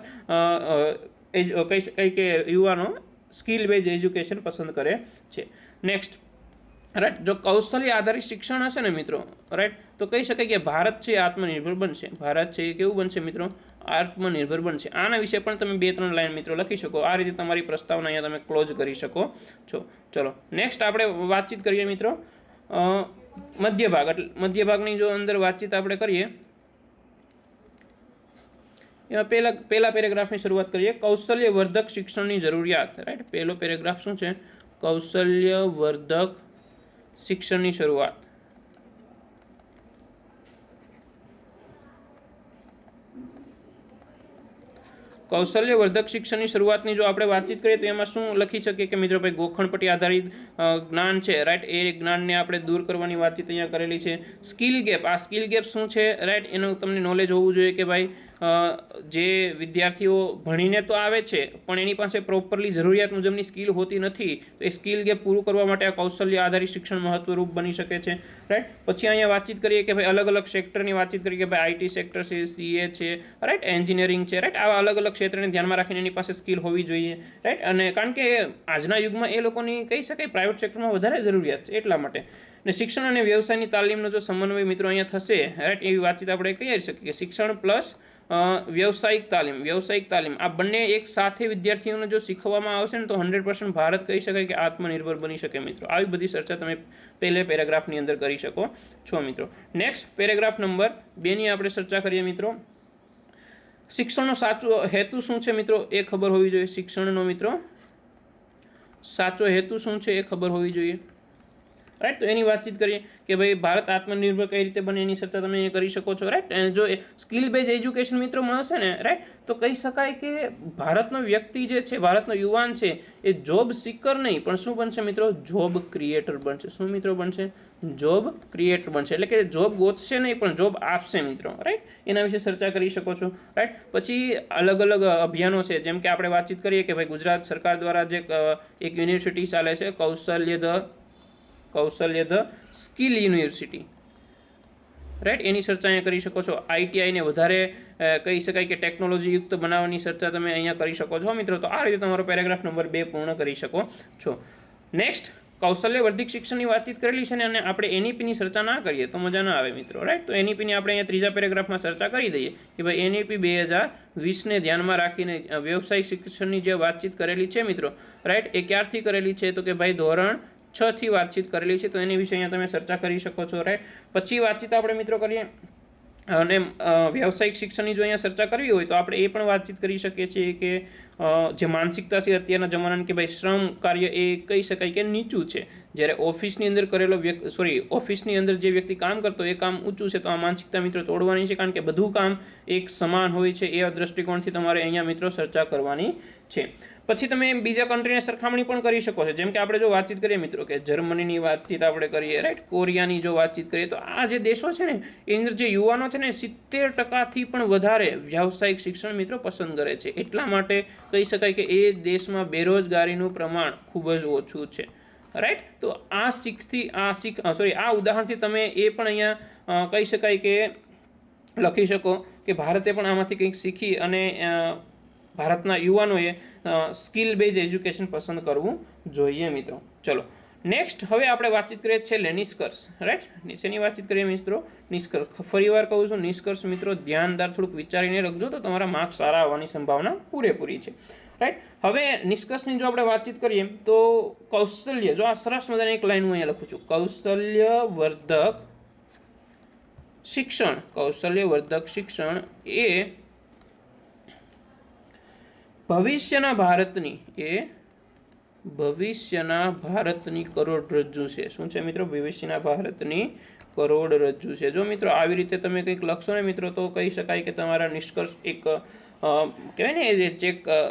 કહી શકાય કે યુવાનો સ્કિલ બેઝ એજ્યુકેશન પસંદ કરે છે. નેક્સ્ટ, રાઈટ, જો કૌશલ્ય આધારિત શિક્ષણ હશે ને મિત્રો, રાઈટ, તો કહી શકાય કે ભારત છે આત્મનિર્ભર બનશે. ભારત છે એ કેવું બનશે મિત્રો? આત્મનિર્ભર બનશે. આના વિશે પણ તમે 2-3 લાઈન મિત્રો લખી શકો. આ રીતે તમારી પ્રસ્તાવના અહીંયા તમે ક્લોઝ કરી શકો છો. ચલો નેક્સ્ટ આપણે વાતચીત કરીએ મિત્રો મધ્ય ભાગ. એટલે મધ્ય ભાગની જો અંદર વાતચીત આપણે કરીએ, એમાં પહેલા પેરેગ્રાફની શરૂઆત કરીએ. કૌશલ્યવર્ધક શિક્ષણની જરૂરિયાત. રાઈટ, પહેલો પેરેગ્રાફ શું છે? કૌશલ્યવર્ધક શિક્ષણની શરૂઆત. કૌશલ્યવર્ધક શિક્ષણની શરૂઆતની જો આપણે વાતચીત કરીએ તો એમાં શું લખી શકીએ કે મિત્રો ભાઈ ગોખણપટ્ટી આધારિત જ્ઞાન છે. રાઈટ, એ જ્ઞાનને આપણે દૂર કરવાની વાતચીત અહીંયા કરેલી છે. Skill gap. આ સ્કિલ ગેપ શું છે? રાઈટ, એનું તમને નોલેજ હોવું જોઈએ કે ભાઈ જે વિદ્યાર્થીઓ ભણીને તો આવે છે પણ એની પાસે પ્રોપરલી જરૂરિયાત મુજબની સ્કિલ હોતી નથી. તો એ સ્કિલ ગેપ પૂરું કરવા માટે આ કૌશલ્ય આધારિત શિક્ષણ મહત્વરૂપ બની શકે છે. રાઈટ, પછી અહીંયા વાતચીત કરીએ કે ભાઈ અલગ અલગ સેક્ટરની વાતચીત કરીએ કે ભાઈ આઈટી સેક્ટર છે, સીએ છે, રાઈટ, એન્જિનિયરિંગ છે. રાઈટ, આવા અલગ અલગ ક્ષેત્રને ધ્યાનમાં રાખીને એની પાસે સ્કિલ હોવી જોઈએ. રાઈટ, અને કારણ કે આજના યુગમાં એ લોકોની કહી શકાય પ્રાઇવેટ સેક્ટરમાં વધારે જરૂરિયાત છે એટલા માટે. ને શિક્ષણ અને વ્યવસાયની તાલીમનો જો સમન્વય મિત્રો અહીંયા થશે, રાઈટ, એવી વાતચીત આપણે કહી શકીએ કે શિક્ષણ પ્લસ વ્યવસાયિક તાલીમ આ બંને એક સાથે વિદ્યાર્થીઓને જો શીખવવામાં આવશે ને તો 100% ભારત કહી શકાય કે આત્મનિર્ભર બની શકે મિત્રો. આવી બધી ચર્ચા તમે પહેલે પેરેગ્રાફની અંદર કરી શકો છો મિત્રો. નેક્સ્ટ પેરેગ્રાફ નંબર 2ની આપણે ચર્ચા કરીએ મિત્રો. શિક્ષણનો સાચો હેતુ શું છે મિત્રો એ ખબર હોવી જોઈએ. શિક્ષણનો મિત્રો સાચો હેતુ શું છે એ ખબર હોવી જોઈએ. રાઈટ, તો એની વાતચીત કરીએ કે ભાઈ ભારત આત્મનિર્ભર કઈ રીતે બને એની ચર્ચા તમે કરી શકો છો. રાઈટ, અને જો સ્કિલ બેઝ એજ્યુકેશન મિત્રો મળશે ને, રાઈટ, તો કહી શકાય કે ભારતનો વ્યક્તિ જે છે, ભારતનો યુવાન છે એ જોબ સિકર નહીં પણ શું બનશે મિત્રો? જોબ ક્રિએટર બનશે. શું મિત્રો બનશે? જોબ ક્રિએટર બનશે. એટલે કે જોબ ગોતશે નહીં પણ જોબ આપશે મિત્રો. રાઈટ, એના વિશે ચર્ચા કરી શકો છો. રાઈટ, પછી અલગ અલગ અભિયાનો છે, જેમ કે આપણે વાતચીત કરીએ કે ભાઈ ગુજરાત સરકાર દ્વારા જે એક યુનિવર્સિટી ચાલે છે કૌશલ્ય ધ સ્કિલ યુનિવર્સિટી. રાઈટ, એની ચર્ચા અહીંયા કરી શકો છો. આઈટીઆઈને વધારે કહી શકાય કે ટેકનોલોજી યુક્ત બનાવવાની ચર્ચા તમે અહીંયા કરી શકો છો મિત્રો. તો આ રીતે તમારો પેરેગ્રાફ નંબર 2 પૂર્ણ કરી શકો છો. નેક્સ્ટ, કૌશલ્યવર્ધિક શિક્ષણની વાતચીત કરેલી છે ને અને આપણે એનઈપીની ચર્ચા ના કરીએ તો મજા ના આવે મિત્રો. રાઈટ, તો એનઈપીની આપણે અહીંયા ત્રીજા પેરેગ્રાફમાં ચર્ચા કરી દઈએ કે ભાઈ એનઈપી 2020ને ધ્યાનમાં રાખીને વ્યવસાયિક શિક્ષણની જે વાતચીત કરેલી છે મિત્રો, રાઈટ, એ ક્યારથી કરેલી છે? તો કે ભાઈ ધોરણ 6 થી વાતચીત કરેલી છે. તો એની વિશે અહીંયા તમે ચર્ચા કરી શકો છો. રાઈટ, પછી વાતચીત આપણે મિત્રો કરીએ અને વ્યવસાયિક શિક્ષણની જો અહીંયા ચર્ચા કરવી હોય તો આપણે એ પણ વાતચીત કરી શકીએ છીએ કે જે માનસિકતા છે અત્યારના જમાનાની કે ભાઈ શ્રમ કાર્ય એ કહી શકાય કે નીચું છે, જ્યારે ઓફિસની અંદર ઓફિસની અંદર જે વ્યક્તિ કામ કરતો એ કામ ઊંચું છે. તો આ માનસિકતા મિત્રો તોડવાની છે, કારણ કે બધું કામ એક સમાન હોય છે. એ દ્રષ્ટિકોણથી તમારે અહીંયા મિત્રો ચર્ચા કરવાની છે. પછી તમે બીજા કન્ટ્રીની સરખામણી પણ કરી શકો છો, જેમ કે આપણે જો વાતચીત કરીએ મિત્રો કે જર્મનીની વાતચીત આપણે કરીએ, રાઈટ, કોરિયાની જો વાતચીત કરીએ, તો આ જે દેશો છે ને એની અંદર જે યુવાનો છે ને 70%થી પણ વધારે વ્યાવસાયિક શિક્ષણ મિત્રો પસંદ કરે છે. એટલા માટે કહી શકાય કે એ દેશમાં બેરોજગારીનું પ્રમાણ ખૂબ જ ઓછું છે, રાઈટ. તો આ ઉદાહરણથી તમે એ પણ અહીંયા કહી શકાય કે લખી શકો કે ભારતે પણ આમાંથી કંઈક શીખી અને ભારતના યુવાનોએ સ્કિલ બેઝ એજ્યુકેશન પસંદ કરવું જોઈએ મિત્રો. ચલો નેક્સ્ટ હવે આપણે વાતચીત કરીએ છેલ્લે નિષ્કર્ષ, રાઈટ. નીચેની વાતચીત કરીએ મિત્રો નિષ્કર્ષ. ફરીવાર કહું છું નિષ્કર્ષ મિત્રો ધ્યાનદાર થોડુંક વિચારીને લખજો તો તમારા માર્ક્સ સારા આવવાની સંભાવના પૂરેપૂરી છે, રાઈટ. હવે નિષ્કર્ષની જો આપણે વાતચીત કરીએ તો કૌશલ્ય, જો આ સરસ મજાની એક લાઈન હું અહીંયા લખું છું, કૌશલ્યવર્ધક શિક્ષણ એ ભવિષ્યના ભારતની કરોડરજ્જુ છે. શું છે મિત્રો? ભવિષ્યના ભારતની કરોડરજ્જુ છે. જો મિત્રો આવી રીતે તમે કંઈક લખશો ને મિત્રો તો કહી શકાય કે તમારા નિષ્કર્ષ એક કહેવાય ને જે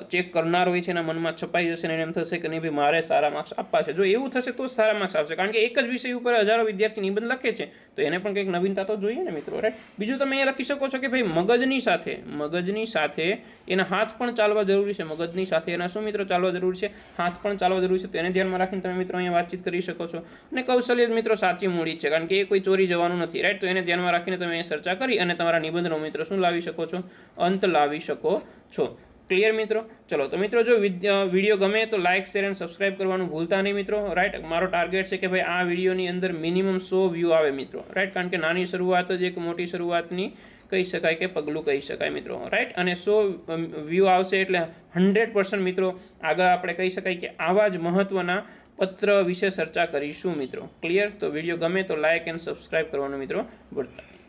ચેક કરનાર હોય છે એના મનમાં છપાઈ જશે ને એમ થશે કે નહીં ભાઈ મારે સારા માર્ક્સ આપવા છે. જો એવું થશે તો સારા માર્ક્સ આવશે, કારણ કે એક જ વિષય ઉપર હજારો વિદ્યાર્થી નિબંધ લખે છે તો એને પણ કંઈક નવીનતા તો જોઈએ ને મિત્રો, રાઈટ. બીજું તમે અહીંયા લખી શકો છો કે ભાઈ મગજની સાથે એના હાથ પણ ચાલવા જરૂરી છે. મગજની સાથે એના શું મિત્રો ચાલવા જરૂરી છે? હાથ પણ ચાલવા જરૂરી છે. તો એને ધ્યાનમાં રાખીને તમે મિત્રો અહીંયા વાતચીત કરી શકો છો. અને કૌશલ્ય મિત્રો સાચી મૂડી છે, કારણ કે એ કોઈ ચોરી જવાનું નથી, રાઈટ. તો એને ધ્યાનમાં રાખીને તમે અહીંયા ચર્ચા કરી અને તમારા નિબંધનો મિત્રો શું લાવી શકો છો? અંત લાવી શકો છો. ક્લિયર મિત્રો? ચલો તો મિત્રો જો વિડીયો ગમે તો લાઇક, શેર અને સબસ્ક્રાઇબ કરવાનું ભૂલતા નહીં મિત્રો, રાઈટ. મારો ટાર્ગેટ છે કે ભાઈ આ વિડીયોની અંદર મિનિમમ 100 વ્યૂ આવે મિત્રો, રાઈટ. કારણ કે નાની શરૂઆત જ એક મોટી શરૂઆતની કહી શકાય કે પગલું કહી શકાય મિત્રો, રાઈટ. અને 100 વ્યૂ આવશે એટલે 100% મિત્રો આગળ આપણે કહી શકાય કે આવા જ મહત્વના પત્ર વિશે ચર્ચા કરીશું મિત્રો. ક્લિયર? તો વિડીયો ગમે તો લાઇક એન્ડ સબસ્ક્રાઇબ કરવાનું મિત્રો ભૂલતા નહીં.